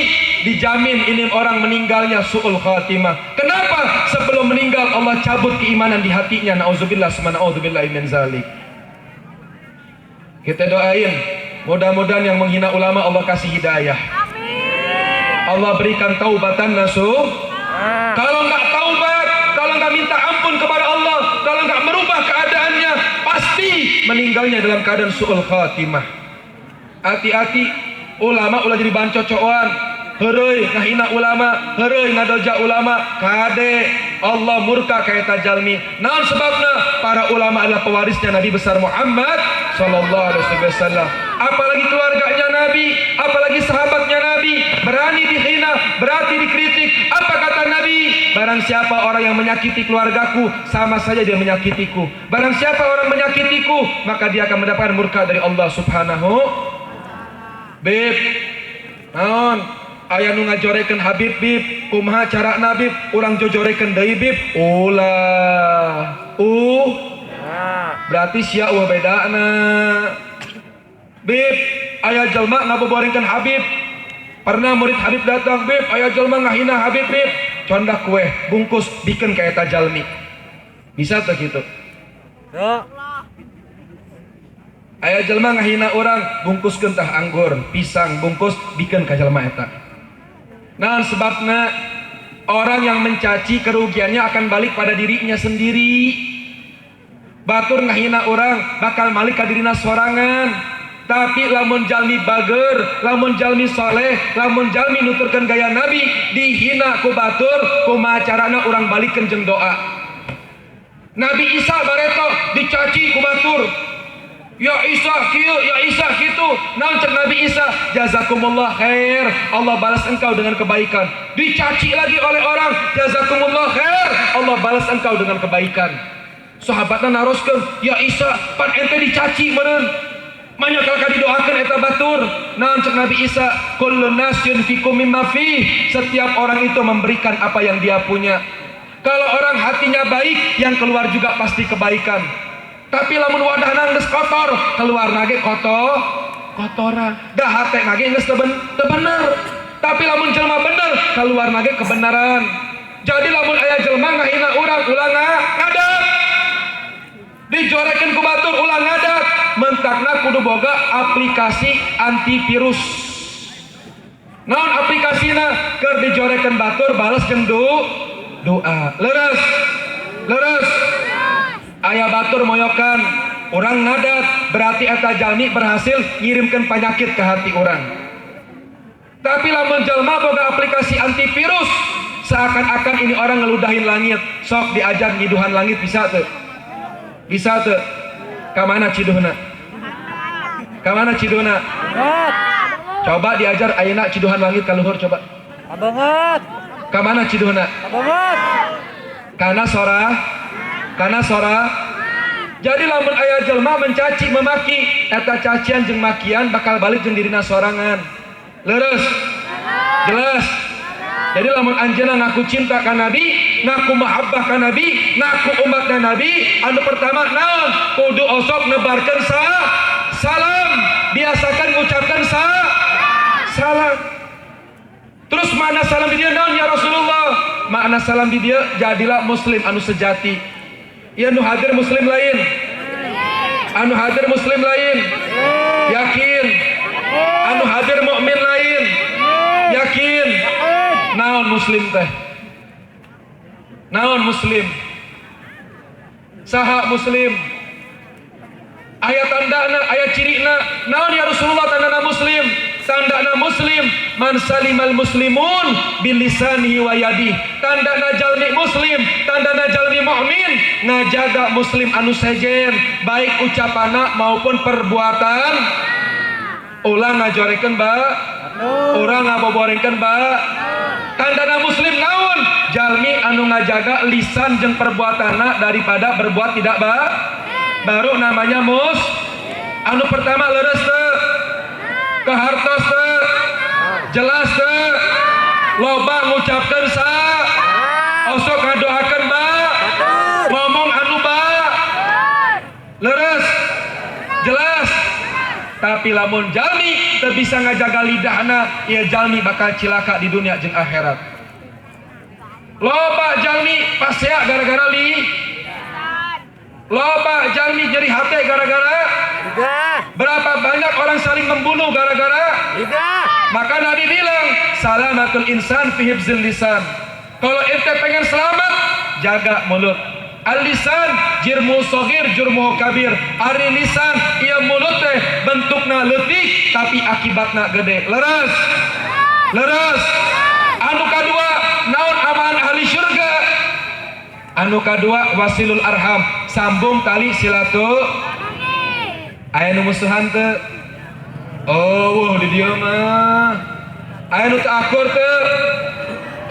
dijamin ini orang meninggalnya su'ul khatimah. Kenapa? Sebelum meninggal Allah cabut keimanan di hatinya. Nauzubillah summa na'udzubillah min zalik. Kita doain, mudah-mudahan yang menghina ulama Allah kasih hidayah. Allah berikan taubatan nasuh. Kalau nggak taubat, kalau nggak minta ampun kepada Allah, kalau nggak merubah keadaannya, pasti meninggalnya dalam keadaan su'ul khatimah. Hati-hati, ulama ulah jadi bancocoan. Heureuy ngahina ulama, heureuy ngadoja ulama, kade Allah murka ka eta jalmi. Naon sebabna? Para ulama adalah pewarisnya Nabi besar Muhammad sallallahu alaihi wasallam. Apalagi keluarganya Nabi, apalagi sahabatnya Nabi, berani dihina, berarti dikritik. Apa kata Nabi? Barang siapa orang yang menyakiti keluargaku, sama saja dia menyakitiku. Barang siapa orang menyakitiku, maka dia akan mendapatkan murka dari Allah subhanahu. Bib, naon? Aya nu ngajorekeun Habib bib, kumaha carana bib? Urang jojorekeun deui bib. Ulah. Berarti sia eueuh bedana. Bib, aya jelma ngaboborengkeun Habib. Pernah murid Habib datang, bib, aya jelma ngahina Habib bib. Condak kue, bungkus bikin ka eta jalmi. Bisa teh kitu? Aya jelma ngahina urang, bungkuskeun tah anggur, pisang, bungkus bikin ka jelma eta. Nah sebabnya orang yang mencaci kerugiannya akan balik pada dirinya sendiri. Batur ngahina orang bakal balik ke dirina sorangan. Tapi lamun jalmi bager, lamun jalmi soleh, lamun jalmi nuturkan gaya Nabi, dihina ku batur, kumaha carana orang balikkeun jeung doa. Nabi Isa bareto dicaci ku batur. Ya Isa kieu, ya Isa kitu. Naon cek Nabi Isa? Jazakumullah khair. Allah balas engkau dengan kebaikan. Dicaci lagi oleh orang, jazakumullah khair. Allah balas engkau dengan kebaikan. Sahabatna naroskeun, ya Isa, pan ente dicaci meureun. Manya kalau didoakan eta batur. Naon cek Nabi Isa? Kullun nas yunfiqu mimma fih. Setiap orang itu memberikan apa yang dia punya. Kalau orang hatinya baik, yang keluar juga pasti kebaikan. Tapi lamun wadahna geus kotor, keluar nage kotoran. Dah hate nage geus teu bener. Tapi lamun jelema bener, keluar nage kebenaran. Jadi lamun aya jelema ngahina urang ulah ngadat. Dijorekeun ku batur ulah ngadat. Mentakna kudu boga aplikasi antivirus. Naon aplikasina? Keur dijorekeun batur bales jeung doa. Leres. Aya batur moyokan, orang ngadat, berarti eta jalmi berhasil ngirimkan penyakit ke hati orang. Tapi lamun jalma boga aplikasi antivirus, seakan-akan ini orang ngeludahin langit. Sok diajar ngiduhan langit bisa tuh? Bisa tuh? Kamana ciduhna? Kamana ciduhna? Coba diajar ayeuna ciduhan langit ka luhur coba. Abangat. Kamana ciduhna? Abangat. Karena sora. Jadi lamun aya jelma mencaci memaki, eta cacian jeung makian bakal balik jeung dirina sorangan. Leres? Jelas? Jadi lamun anjeunna ngaku cinta ka Nabi, ngaku mahabbah ka Nabi, ngaku umatna Nabi, anu pertama naon? Kudu osok nebarkeun salam. Biasakan ngucapkan salam. Terus makna salam di dia naon ya Rasulullah? Makna salam di dia jadilah muslim anu sejati. Ya anu hadir muslim lain. Anu hadir muslim lain. Yakin. Anu hadir mukmin lain. Yakin. Naon muslim teh? Naon muslim? Saha muslim? Aya tandana, aya cirina. Naon ya Rasulullah tandana muslim? Tandana muslim man salimal muslimun bilisanihi wa yadihi. Tandana jalmi muslim, tandana jalmi mukmin ngajaga muslim anu sejen baik ucapana maupun perbuatan. Ulang ngajorekeun ba? Urang ngaboborengkeun ba? Tandana muslim naon? Jalmi anu ngajaga lisan jeung perbuatanna daripada berbuat tidak baru namanya anu pertama leres teu? Kehartos teu? Jelas teu? Loba ngucapkeun osok ngadoakeun ba? Ngomong anu ba? Leres? Jelas? Tapi lamun jalmi teu bisa ngajaga lidahna, ieu jalmi bakal cilaka di dunia jeung akhirat. Loba jalmi pasea gara-gara loba jalmi nyeri hate gara-gara berapa banyak orang saling membunuh gara-gara maka Nabi bilang salamatul insan fi hifzil lisan. Kalau ente pengen selamat, jaga mulut. Al-lisan jirmu sohir jurmu kabir. Ari lisan ia mulut teh bentukna leutik tapi akibatna gede. Leres anu kadua naon aman ahli syurga. Anu kadua wasilul arham, sambung tali aya nu musuhan teu? Oh, di dieu mah. Aya nu teu akur teu?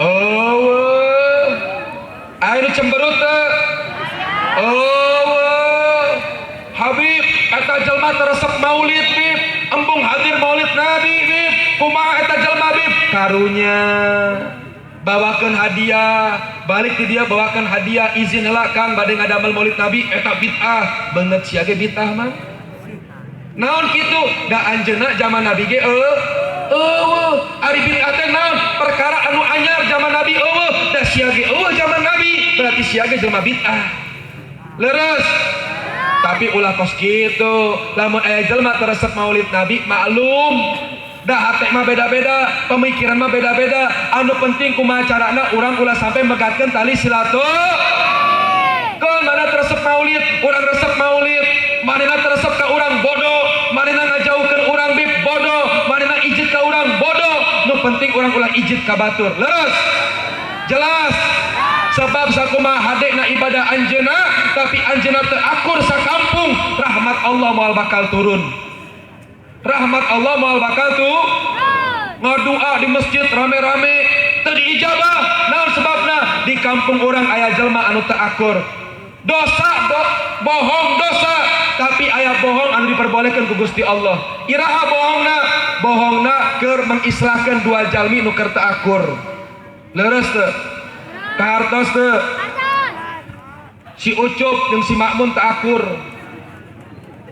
Oh, aya nu cemberut teu? Oh, Habib eta jelema teresep maulid bib, embung hadir maulid Nabi bib. Kumaha eta jelema bib? Karunya bawakeun hadiah, balik ke dia bawakan hadiah, izin heula Kang bade ngadamel maulid Nabi, eta bid'ah. Beungeut sia ge bid'ah mah. Naon kitu? Da anjeunna zaman Nabi ge ari bid'ah teh naon? Perkara anu anyar zaman Nabi da sia ge zaman Nabi, berarti sia ge jelema bid'ah. Leres. Tapi ulah kos kitu, lamun aya jelema teresep maulid Nabi maklum. Da hate mah beda-beda, pemikiran mah beda-beda. Anu penting kumaha carana urang ulah sampai megatkeun tali silaturahmi. Keun mana teresep maulid, urang resep maulid, manehna teresep ka urang bodoh, manehna ngajauhkeun urang bib bodoh, manehna ijit ka urang bodoh. Nu penting urang ulah ijit ka batur. Leres? Jelas? Sebab sakumaha hadena ibadah anjeunna, tapi anjeunna teu akur sakampung, rahmat Allah moal bakal turun. Rahmat Allah moal bakal tuh ngadua di masjid rame-rame teu diijabah. Naon sebabna? Di kampung orang aya jelma anu teu akur. Bohong dosa, tapi aya bohong anu diperbolehkeun ku Gusti Allah. Iraha bohongna? Bohongna keur mengislahkeun dua jalmi nu keur teu akur. Leres teu? Kahartos teu? Si Ucup jeung si Makmun teu akur.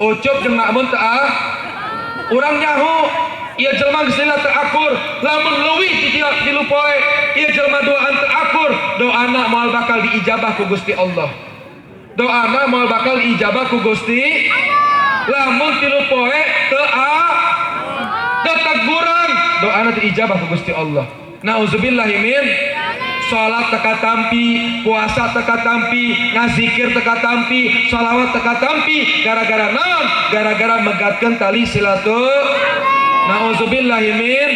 Ucup jeung Makmun teu urang nyaho ieu jelema geus lila teu akur, lamun leuwih ti tilu poe ieu jelema doaan teu akur, doana moal bakal diijabah ku Gusti Allah. Doana moal bakal diijabah ku Gusti lamun tilu poe teu teguran, doana diijabah ku Gusti Allah. Nauzubillahi min salat teka tampi, puasa teka tampi, ngazikir teka tampi, sholawat teka tampi, gara-gara naon? Gara-gara megatkeun tali silaturahmi. Nauzubillahi min.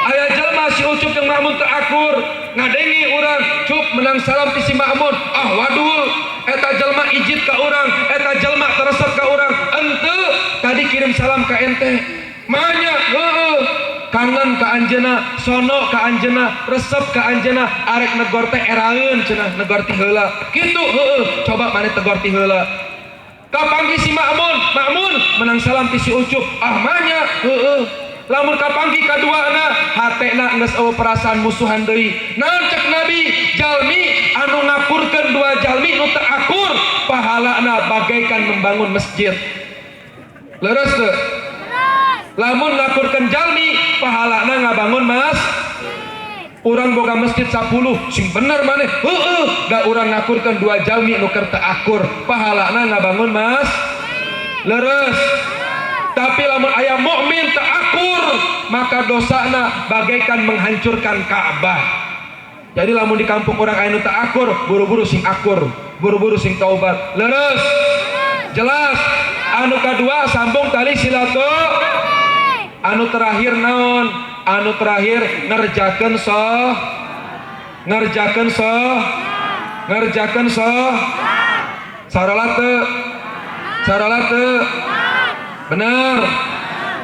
Aya jelma si Ucup jeung Makmun teu akur, ngadengi urang, cup menang salam ti si Makmun. Ah wadul, eta jelma ijit ka urang, eta jelma teresep ka urang. Henteu, tadi kirim salam ka ente. Manya, kangen ka anjeunna, sono ka anjeunna, resep ka anjeunna, arek negor teh eraeun cenah, negor ti heula. Kitu coba maneh tegor ti heula. Kapanggih si Makmun menang salam ti si Ucup. Ah manya, lamun kapanggih kaduana, hatena geus eueuh perasaan musuhan deui. Naon cek Nabi? Jalmi anu ngapurkeun dua jalmi nu teu akur, pahalana bagaikan membangun masjid. Leres teu? Lamun ngapurkeun jalmi, pahalana ngabangun urang boga masjid 10, sing bener maneh. Da urang ngakurkeun dua jalmi nu keur teu akur, pahalana ngabangun leres. Tapi lamun aya mukmin teu akur, maka dosana bagaikan menghancurkan Ka'bah. Jadi lamun di kampung urang aya nu teu akur, buru-buru sing akur, buru-buru sing taubat. Leres? Jelas? Anu kadua sambung tali silaturahmi. Anu terakhir naon? Anu terakhir ngerjakeun saralat teu?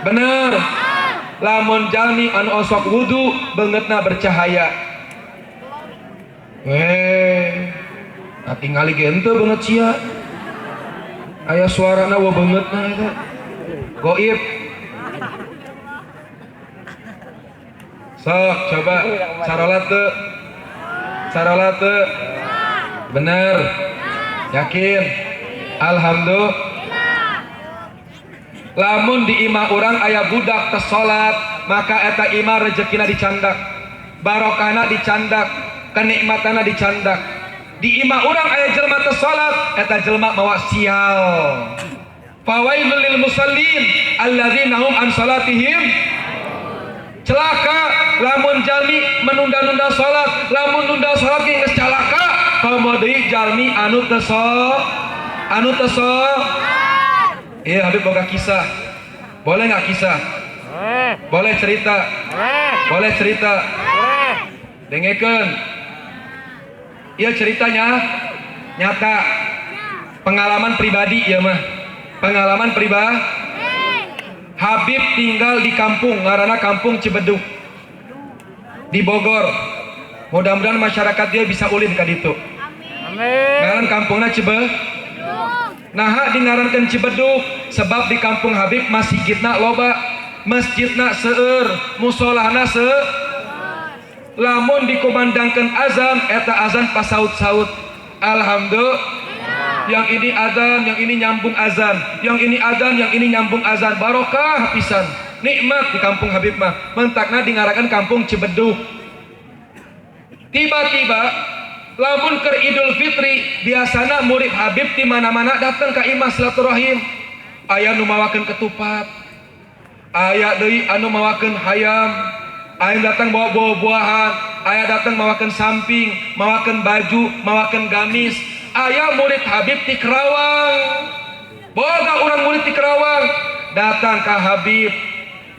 Bener. Lamun jalmi anu osok wudu beungeutna bercahaya. Tingali ge henteu beungeut sia. Aya suarana wa beungeutna eta. Goib. Sok coba saralat teu? Bener. Yakin? Alhamdulillah. Lamun di imah orang aya budak tes salat, maka eta imah rezekina dicandak, barokahna dicandak, kenikmatana dicandak. Di imah orang aya jelma tes salat, eta jelma mawa sial. Fawailul lil musallin alladzina hum an salatihim. Celaka lamun jalmi menunda-nunda salat, lamun nunda salat ge geus celaka. Komo deui jalmi anu teu iya, Habib boga kisah. Boleh nggak kisah? Boleh cerita? Boleh cerita? Dengekeun. Iya ceritanya nyata. Pengalaman pribadi ya mah. Pengalaman pribadi. Habib tinggal di kampung, ngaranna Kampung Cibeduk di Bogor. Mudah-mudahan masyarakat dia bisa ulin ka ditu. Ngaran kampungna Cibeduk. Nah, di ngarankeun Cibeduk sebab di kampung Habib masjidna loba, masjidna seueur, musolahna seueur. Lamun dikumandangkeun azan, eta azan pasaut-saut. Alhamdulillah. Yang ini azan, yang ini nyambung azan, yang ini azan, yang ini nyambung azan. Barokah pisan. Nikmat di kampung Habib mah. Mentakna di ngarankeun Kampung Cibeduk. Tiba-tiba lamun keur Idul Fitri biasana murid Habib di mana-mana datang ka imah silaturahim. Aya nu mawakeun ketupat, aya deui anu mawakeun hayam, aya datang bawa buah-buahan, aya datang mawakeun samping, mawakeun baju, mawakeun gamis. Aya murid Habib di Kerawang, boga urang murid di Kerawang datang ka Habib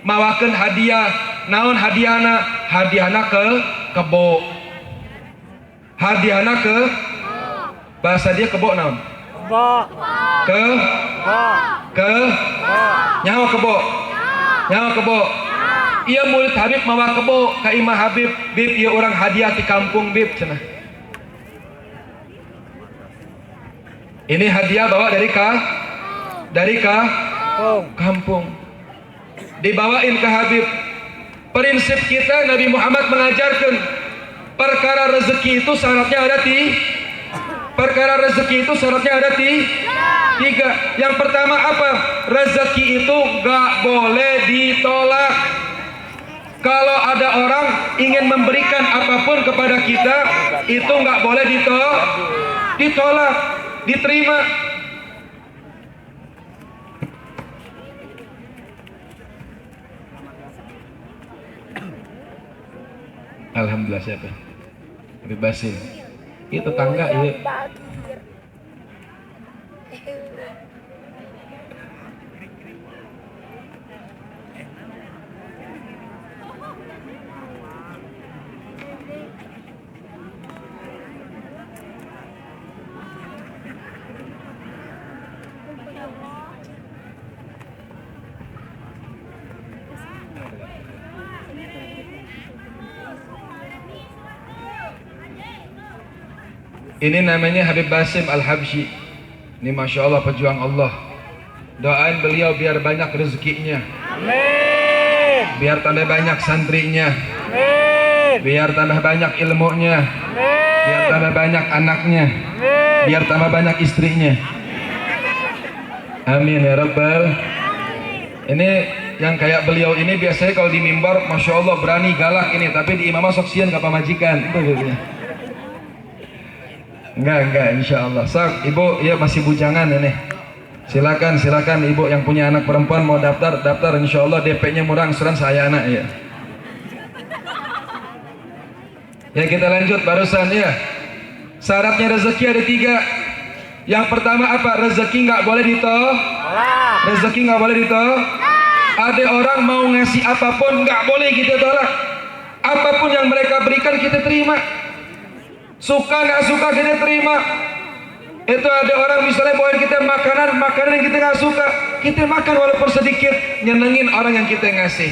mawakeun hadiah. Naon hadiahna? Hadiahna ke kebo. Hadiahna ke bahasa dia kebo naon? Ke nyawa kebo. Nyawa kebo. Iya murid Habib mawa kebo ka imah Habib. Bib ieu urang hadiah di kampung Bib cenah. Ini hadiah bawa dari kampung. Dibawain ke Habib. Prinsip kita Nabi Muhammad mengajarkan perkara rezeki itu syaratnya ada tiga. Yang pertama apa? Rezeki itu gak boleh ditolak. Kalau ada orang ingin memberikan apapun kepada kita, itu gak boleh ditolak, diterima. Alhamdulillah siapa? Habib Basim. Itu tetangga ya. Ini namanya Habib Basim Al-Habsyi. Ini Masya Allah pejuang Allah. Doain beliau biar banyak rezekinya. Amin. Biar tambah banyak santrinya. Amin. Biar tambah banyak ilmunya. Amin. Biar tambah banyak anaknya. Amin. Biar tambah banyak istrinya. Amin ya Rabbal. Ini yang kayak beliau ini biasanya kalau di mimbar Masya Allah berani galak ini. Tapi di imamah soksian ke pamajikan. Itu biasanya. Enggak, insya Allah. Sak, ibu, ya masih bujangan ini. Silakan ibu yang punya anak perempuan mau daftar, insya Allah DP-nya murah, angsuran saya anak ya. Ya kita lanjut barusan ya. Syaratnya rezeki ada 3. Yang pertama apa? Rezeki nggak boleh ditolak. Rezeki nggak boleh ditolak. Ada orang mau ngasih apapun nggak boleh kita tolak. Apapun yang mereka berikan kita terima. Suka nggak suka kita terima. Itu ada orang misalnya bawain kita makanan yang kita nggak suka, kita makan walaupun sedikit, nyenengin orang yang kita ngasih.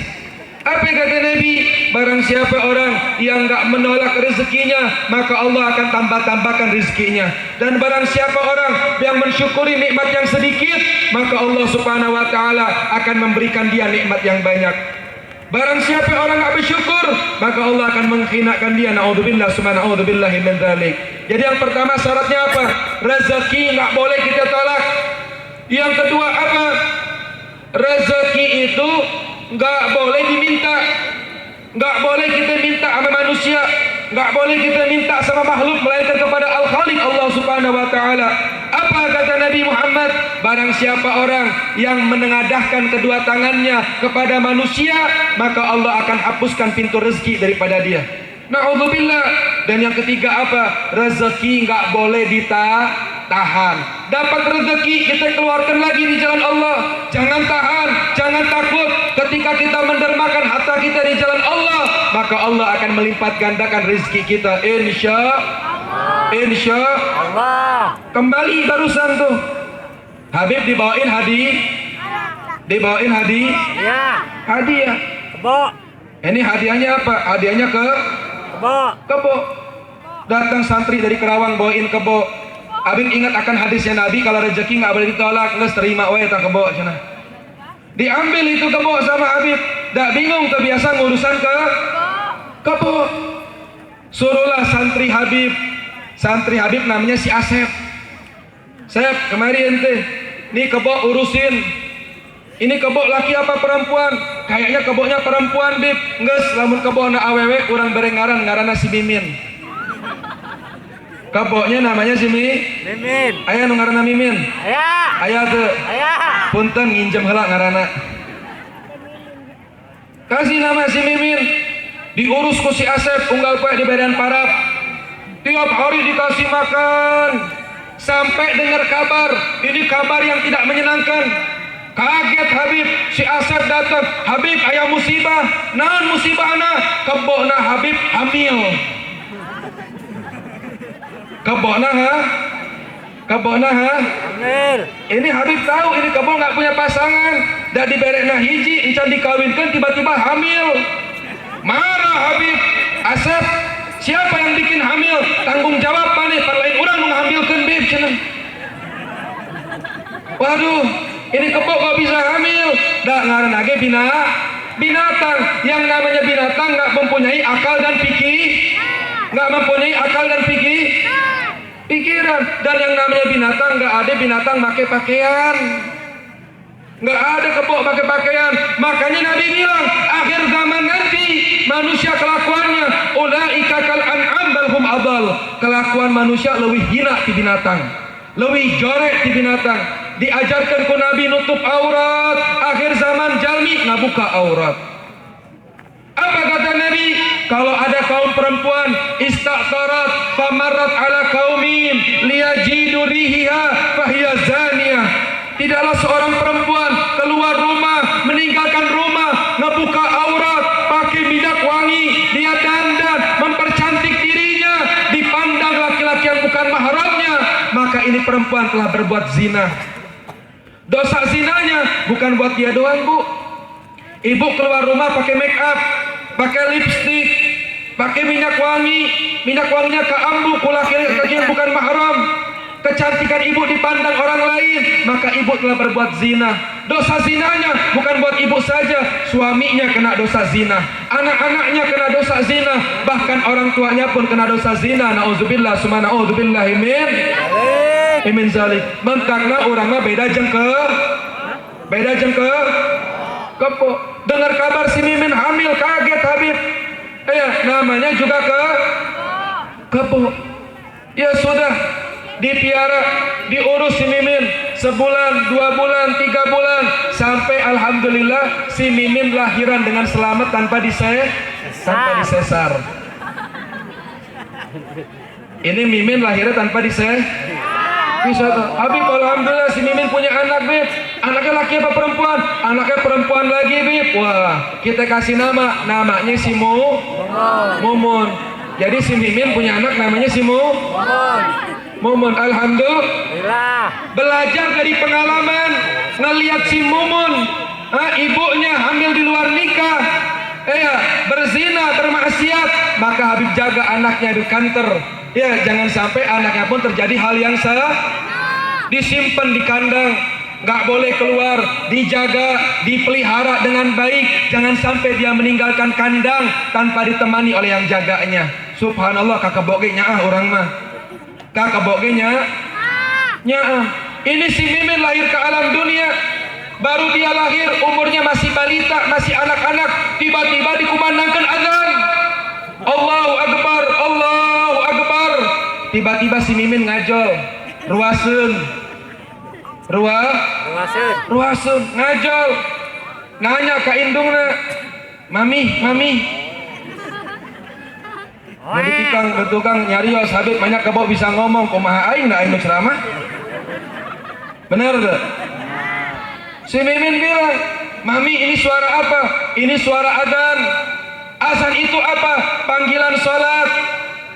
Apa kata Nabi? Barang siapa orang yang nggak menolak rezekinya, maka Allah akan tambahkan rezekinya. Dan barang siapa orang yang mensyukuri nikmat yang sedikit, maka Allah Subhanahu Wa Taala akan memberikan dia nikmat yang banyak. Barang siapa orang nggak bersyukur, maka Allah akan menghinakan dia. Naudzubillah, subhanallahi min dzalik. Jadi yang pertama syaratnya apa? Rezeki nggak boleh kita tolak. Yang kedua apa? Rezeki itu nggak boleh diminta. Nggak boleh kita minta sama manusia, nggak boleh kita minta sama makhluk, melainkan kepada Al-Khaliq Allah Subhanahu wa taala. Apa kata Nabi Muhammad? Barang siapa orang yang menengadahkan kedua tangannya kepada manusia, maka Allah akan hapuskan pintu rezeki daripada dia. Na'udzubillah. Dan yang ketiga apa? Rezeki nggak boleh ditahan. Dapat rezeki kita keluarkan lagi di jalan Allah. Jangan tahan, jangan takut. Ketika kita mendermakan harta kita di jalan Allah, maka Allah akan melipat gandakan rezeki kita. Insya Allah. Kembali barusan tuh Habib dibawain Ya. hadiah. Kebo. Ini hadiahnya apa? Hadiahnya ke kebo. Datang santri dari Kerawang bawain kebo. Habib ingat akan hadisnya Nabi, kalau rezeki nggak boleh ditolak, nggak terima wae tak kebo cina. Diambil itu kebo sama Habib. Dak bingung terbiasa ngurusan ke kebo. Suruhlah santri Habib namanya si Asep. Sep, kemari ente. Nih kebo urusin. Ini kebo laki apa perempuan? Kayaknya kebonya perempuan, Bib. Nges, lamun kebo na awewe urang berengaran ngaranna si Mimin. Kebonya namanya si Mimin. Aya nu ngaranna Mimin. Aya teu. Punten nginjem heula ngaranna. Kasih nama si Mimin. Diurus ku si Asep unggal poe di badan parap. Tiap hari dikasih makan. Sampai dengar kabar, ini kabar yang tidak menyenangkan. Kaget Habib, si Asep datang. Habib, aya musibah. Naon musibahna? Kebona Habib hamil. Kebona Hamil. Ini Habib tahu ini kebo nggak punya pasangan. Dah diberekna hiji, encan dikawinkan tiba-tiba hamil. Marah Habib. Asep, siapa yang bikin hamil? Tanggung jawab maneh, pan lain urang nu ngahambilkeun Bib cenah. Waduh, ini kebo kok bisa hamil? Dah ngaranna ge binatang. Yang namanya binatang nggak mempunyai akal dan pikiran. Dan yang namanya binatang nggak ada binatang pakai pakaian. Nggak ada kebo pakai pakaian. Makanya Nabi bilang akhir zaman nanti manusia kelakuannya ulaika kal an'am bal hum adal. Kelakuan manusia lebih hina ti binatang, lebih jorek ti binatang. Diajarkan ku Nabi nutup aurat. Akhir zaman jalmi ngabuka aurat. Apa kata Nabi? Kalau ada kaum perempuan ista'tarat famarrat ala qaumin liyajidu rihiha fahiya zaniyah. Tidaklah seorang perempuan keluar rumah, meninggalkan rumah, ngebuka aurat, pakai minyak wangi, dia dandan, mempercantik dirinya, dipandang laki-laki yang bukan mahramnya, maka ini perempuan telah berbuat zina. Dosa zinanya bukan buat dia doang, Bu. Ibu keluar rumah pakai make up, pakai lipstick, pakai minyak wanginya keambu ku laki-laki yang bukan mahram. Kecantikan ibu dipandang orang lain, maka ibu telah berbuat zina. Dosa zinanya bukan buat ibu saja, suaminya kena dosa zina, anak-anaknya kena dosa zina, bahkan orang tuanya pun kena dosa zina. Nauzubillah summa nauzubillahi min zalik. Mentangna urang mah beda jeung kepo. Dengar kabar si Mimin hamil, kaget Habib. Namanya juga kepo. Ya sudah, dipiara, diurus si Mimin sebulan, 2 bulan, 3 bulan, sampai alhamdulillah si Mimin lahiran dengan selamat tanpa disesar. Ini Mimin lahirnya tanpa disesar. Bisa tuh. Habib, alhamdulillah si Mimin punya anak, Bib. Anaknya laki apa perempuan? Anaknya perempuan lagi, Bib. Wah, kita kasih namanya si Mumun. Jadi si Mimin punya anak namanya si Mumun. Alhamdulillah. Belajar dari pengalaman, ngelihat si Mumun, ibunya hamil di luar nikah, berzina, bermaksiat, maka Habib jaga anaknya di kantor. Ya, jangan sampai anaknya pun terjadi hal yang salah. Disimpan di kandang, nggak boleh keluar, dijaga, dipelihara dengan baik. Jangan sampai dia meninggalkan kandang tanpa ditemani oleh yang jaganya. Subhanallah, kakak boge nyaah orang mah. Kakak boge nyaah. Ini si Mimin lahir ke alam dunia. Baru dia lahir, umurnya masih balita, masih anak-anak, tiba-tiba dikumandangkan azan. Allahu Akbar, Allahu Akbar. Tiba-tiba si Mimin ngajol, ruaseun, ruaseun, ngajol, nanya ke indungna, mami, jadi tukang nyarios Habib banyak kebau bisa ngomong, kumaha aing da aing ceramah. Bener tuh? Si Mimin bilang, mami ini suara apa? Ini suara azan. Azan itu apa? Panggilan salat.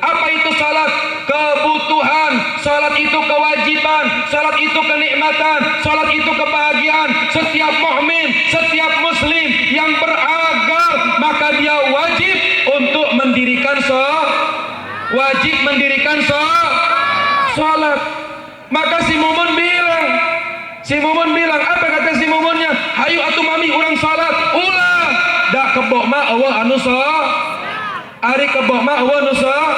Apa itu salat? Kebutuhan. Salat itu kewajiban. Salat itu kenikmatan. Salat itu kebahagiaan. Setiap mukmin, setiap muslim yang beragam, maka dia wajib untuk mendirikan salat. Maka si Mumun bilang, apa kata si Mumunnya? Hayu atuh mami urang salat. Ulah. Da kebok mah eueuh anu ari kebok mah eueuh anu salat.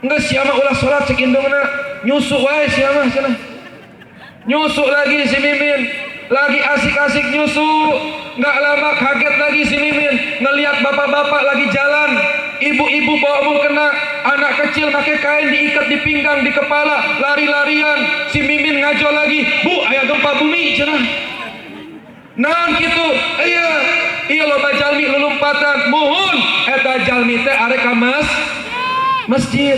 Enggeus sia mah ulah salat cek indungna. Nyusuk wae sia mah cenah. Nyusuk lagi si Mimin. Lagi asik-asik nyusuk. Enggak lama kaget lagi si Mimin ngelihat bapak-bapak lagi jalan. Ibu-ibu bawa mukena, anak kecil pakai kain diikat di pinggang, di kepala, lari-larian. Si Mimin ngajol lagi, bu, aya gempa bumi cenah. Naon kitu? Iya loba jalmi lulumpatan. Muhun eta jalmi teh arek ka masjid.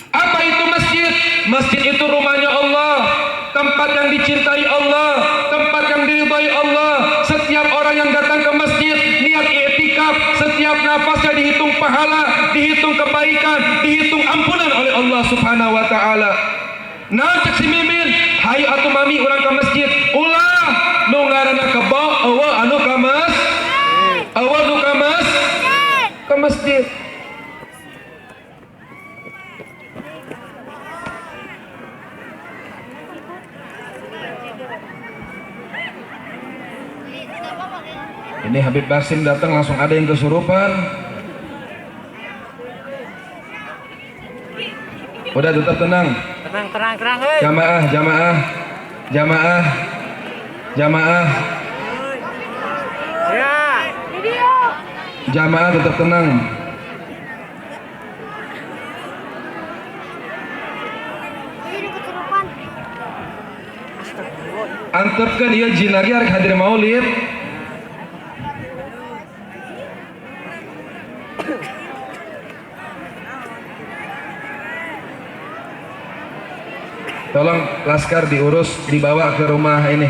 Apa itu masjid? Masjid itu rumahnya Allah, tempat yang dicintai Allah, tempat yang diridhai Allah. Setiap orang yang datang ke masjid niat i'tikaf, setiap nafasnya dihitung pahala, dihitung kebaikan, dihitung ampunan oleh Allah Subhanahu wa taala. Nah cek si Mimin, hayu atuh mami urang ke masjid. Ulah nu ngaranna kebo eueuh anu ka masjid. Ini Habib Basim datang langsung ada yang kesurupan. Udah tetap tenang. Tenang. Jamaah. Ya. Jamaah tetap tenang. Antepkan ieu jin lagi arek hadir maulid. Tolong laskar diurus, dibawa ke rumah ini,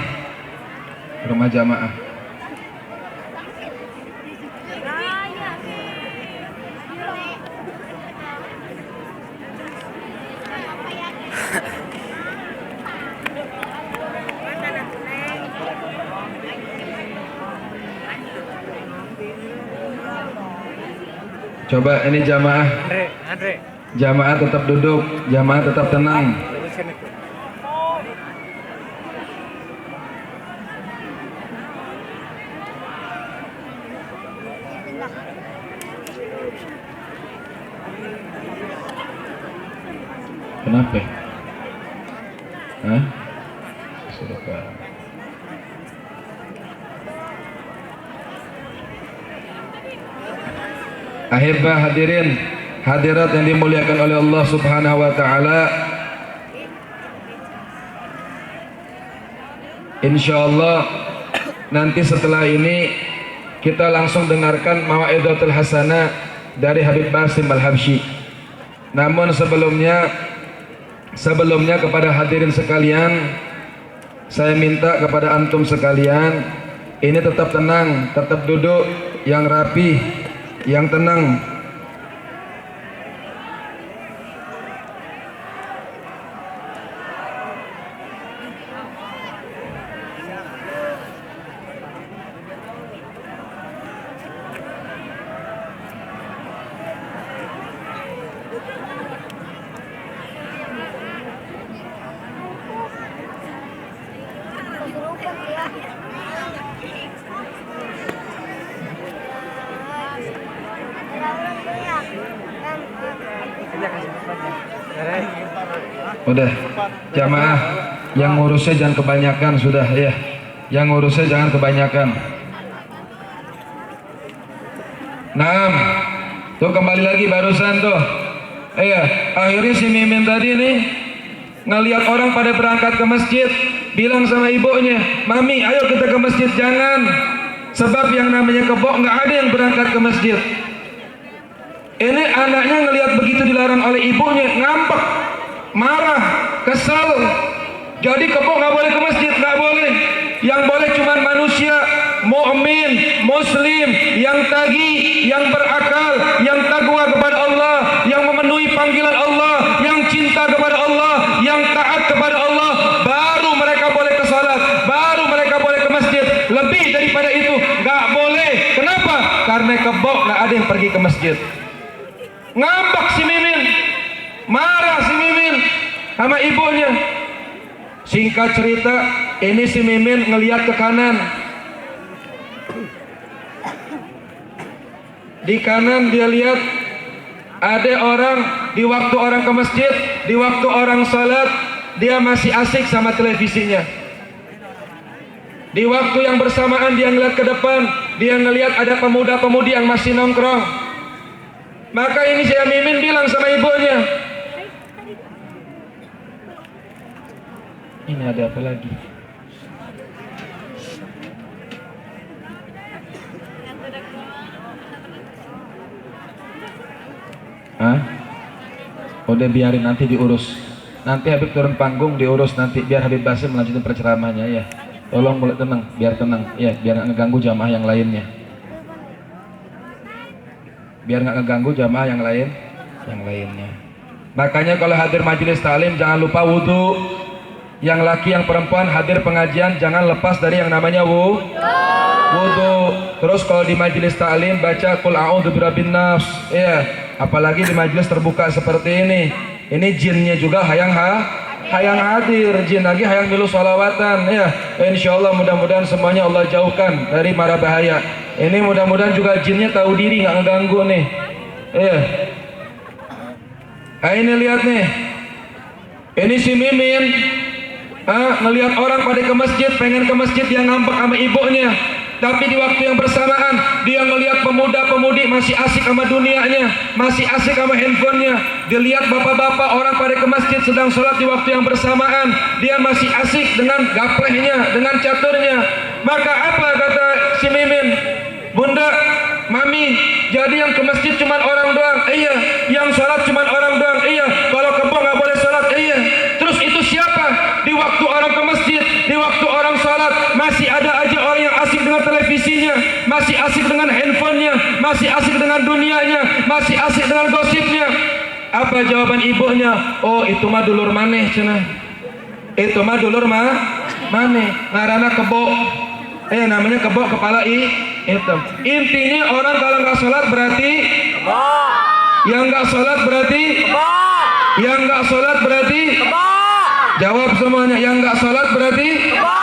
rumah jamaah. Coba ini jamaah. Andre. Jamaah tetap duduk, jamaah tetap tenang. Kenapa? Hah? Sudah. Ahibbah hadirin, hadirat yang dimuliakan oleh Allah Subhanahu wa taala. Insyaallah nanti setelah ini kita langsung dengarkan mau'izatul hasanah dari Habib Basim Al-Habsyi. Namun sebelumnya kepada hadirin sekalian, saya minta kepada antum sekalian ini tetap tenang, tetap duduk yang rapi, yang tenang. Udah, jamaah Yang ngurusnya jangan kebanyakan sudah ya. Yang ngurusnya jangan kebanyakan. Nah, tuh kembali lagi barusan tuh. Iya, akhirnya si Mimin tadi nih ngelihat orang pada berangkat ke masjid, bilang sama ibunya, "Mami, ayo kita ke masjid." Jangan, sebab yang namanya kebo nggak ada yang berangkat ke masjid. Ini anaknya ngelihat begitu dilarang oleh ibunya, ngambek, marah, kesal. Jadi kebo nggak boleh ke masjid, nggak boleh. Yang boleh cuma manusia mukmin, muslim, yang taqi, yang berakal, yang takwa kepada Allah, yang memenuhi panggilan Allah, yang cinta kepada Allah, yang taat kepada Allah, baru mereka boleh ke salat, baru mereka boleh ke masjid. Lebih daripada itu nggak boleh. Kenapa? Karena kebo nggak ada yang pergi ke masjid. Ngambek si Mimin, marah si Mimin sama ibunya. Singkat cerita, ini si Mimin ngelihat ke kanan. Di kanan dia lihat ada orang, di waktu orang ke masjid, di waktu orang salat, dia masih asik sama televisinya. Di waktu yang bersamaan dia ngeliat ke depan, dia ngelihat ada pemuda-pemudi yang masih nongkrong. Maka ini si Mimin bilang sama ibunya, "Ini ada apa lagi?" Hah? Udah biarin nanti diurus. Nanti Habib turun panggung diurus nanti, biar Habib Basim melanjutkan penceramahnya ya. Tolong boleh tenang, biar tenang ya, biar nggak ngeganggu jamaah yang lainnya. Biar nggak ngeganggu jamaah yang lainnya. Makanya kalau hadir majelis taklim jangan lupa wudu. Yang laki yang perempuan hadir pengajian jangan lepas dari yang namanya wudu. Terus kalau di majelis taklim baca qul a'udzu birabbin nas ya. Apalagi di majelis terbuka seperti ini. Ini jinnya juga hayang hadir, jin lagi hayang milu sholawatan ya. Insyaallah mudah-mudahan semuanya Allah jauhkan dari mara bahaya. Ini mudah-mudahan juga jinnya tahu diri, nggak ngeganggu nih. Ini lihat nih. Ini si Mimin ngelihat orang pada ke masjid, pengen ke masjid, dia ngambek sama ibunya. Tapi di waktu yang bersamaan dia ngelihat pemuda-pemudi masih asik sama dunianya, masih asik sama handphonenya. Dia lihat bapak-bapak orang pada ke masjid sedang sholat di waktu yang bersamaan, dia masih asik dengan gaplehnya, dengan caturnya. Maka apa kata si Mimin? "Bunda, Mami, jadi yang ke masjid cuma orang doang?" "Iya." "Yang sholat cuma orang doang?" "Iya." "Kalau kebo nggak boleh sholat?" "Iya." "Terus itu siapa?" Di waktu orang ke masjid, di waktu orang sholat, masih ada aja orang yang asik dengan televisinya, masih asik dengan handphonenya, masih asik dengan dunianya, masih asik dengan gosipnya. Apa jawaban ibunya? "Oh, itu mah dulur maneh cenah. Itu mah dulur maneh. Ngarana kebo. Namanya kebo kepala hitam." Intinya orang kalau nggak sholat berarti kebo. Yang nggak sholat berarti kebo. Yang nggak sholat berarti kebo. Jawab semuanya. Yang nggak sholat berarti kebo.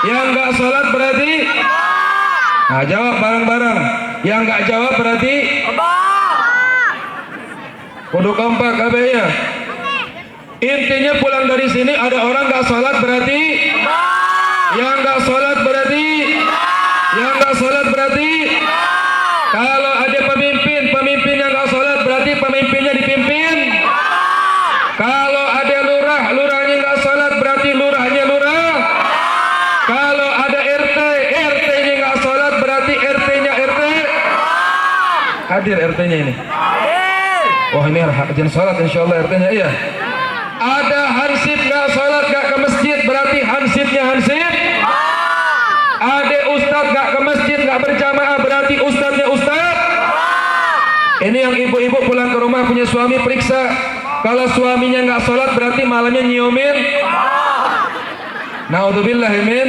Yang nggak sholat berarti kebo. Nah, jawab bareng-bareng. Yang nggak jawab berarti kebo. Kudu kompak kabeh ya. Intinya pulang dari sini ada orang nggak sholat berarti kebo. Yang nggak sholat berarti kebo. Yang nggak sholat berarti kebo. Kalau ada pemimpin yang nggak sholat berarti pemimpinnya dipimpin kebo. Kalau ada lurahnya nggak sholat berarti lurahnya lurah. Kalau ada RT-nya nggak sholat berarti RT-nya RT. Hadir RT-nya ini. Wah, ini rajin sholat insyaallah RT-nya. Iya. Ada hansip nggak sholat nggak ke masjid berarti hansipnya hansip. Ada ustadz nggak ke masjid nggak berjamaah berarti ustadznya ustadz. Ini yang ibu-ibu pulang ke rumah punya suami periksa. Kalau suaminya nggak sholat berarti malamnya nyiumin. Naudzubillah min.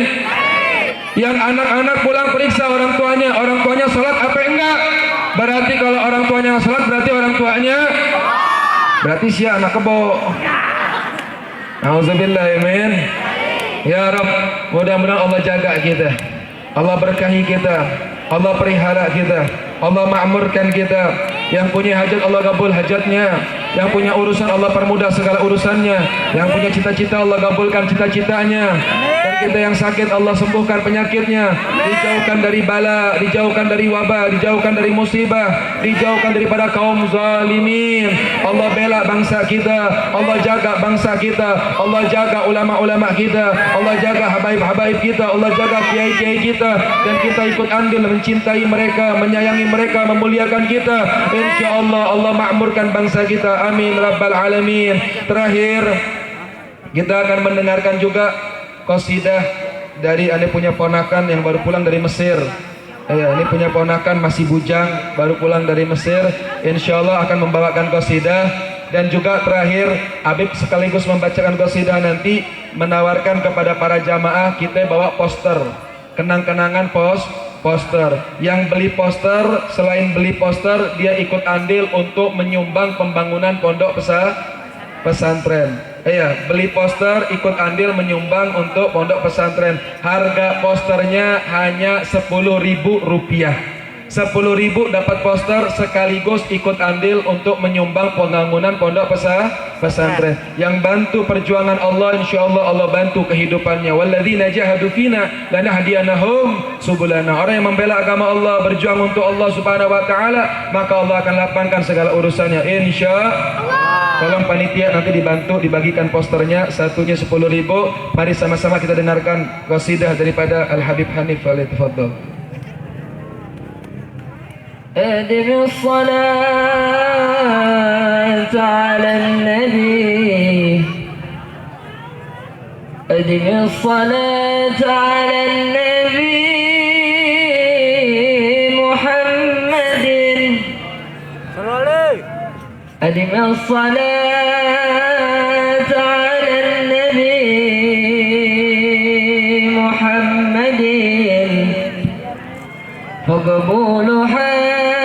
Yang anak-anak pulang periksa orang tuanya sholat apa enggak? Berarti kalau orang tuanya sholat berarti orang tuanya berarti si anak kebo. Naudzubillah min. Ya Rabb, mudah-mudahan Allah jaga kita, Allah berkahi kita, Allah pelihara kita, Allah makmurkan kita. Yang punya hajat Allah kabul hajatnya, Yang punya urusan Allah permudah segala urusannya. Yang punya cita-cita Allah kabulkan cita-citanya. Dan kita yang sakit Allah sembuhkan penyakitnya. Dijauhkan dari bala, dijauhkan dari wabah, dijauhkan dari musibah, dijauhkan daripada kaum zalimin. Allah bela bangsa kita, Allah jaga bangsa kita, Allah jaga ulama-ulama kita, Allah jaga habaib-habaib kita, Allah jaga kiai-kiai kita, dan kita ikut andil mencintai mereka, menyayangi mereka, memuliakan kita. Insyaallah Allah makmurkan bangsa kita. Amin rabbal alamin. Terakhir kita akan mendengarkan juga qasidah dari ane punya ponakan yang baru pulang dari Mesir. Ya, ini punya ponakan masih bujang, baru pulang dari Mesir. Insyaallah akan membawakan qasidah. Dan juga terakhir Habib sekaligus membacakan qasidah nanti menawarkan kepada para jamaah kita bawa poster, kenang-kenangan poster. Yang beli poster, selain beli poster, dia ikut andil untuk menyumbang pembangunan pondok pesantren. Iya, beli poster ikut andil menyumbang untuk pondok pesantren. Harga posternya hanya Rp10.000. 10.000 dapat poster sekaligus ikut andil untuk menyumbang pembangunan pondok pesantren. Yang bantu perjuangan Allah, insyaallah Allah bantu kehidupannya. Walladzina jahadu fina lanahdiyanahum subulana. Orang yang membela agama Allah, berjuang untuk Allah Subhanahu wa taala, maka Allah akan lapangkan segala urusannya insyaallah. Tolong panitia nanti dibantu dibagikan posternya, satunya 10.000. Mari sama-sama kita dengarkan qasidah daripada Al Habib Hanif. Tafadhol. أدم الصلاة على النبي أدم الصلاة على النبي محمد أدم الصلاة على النبي محمد فقبول حال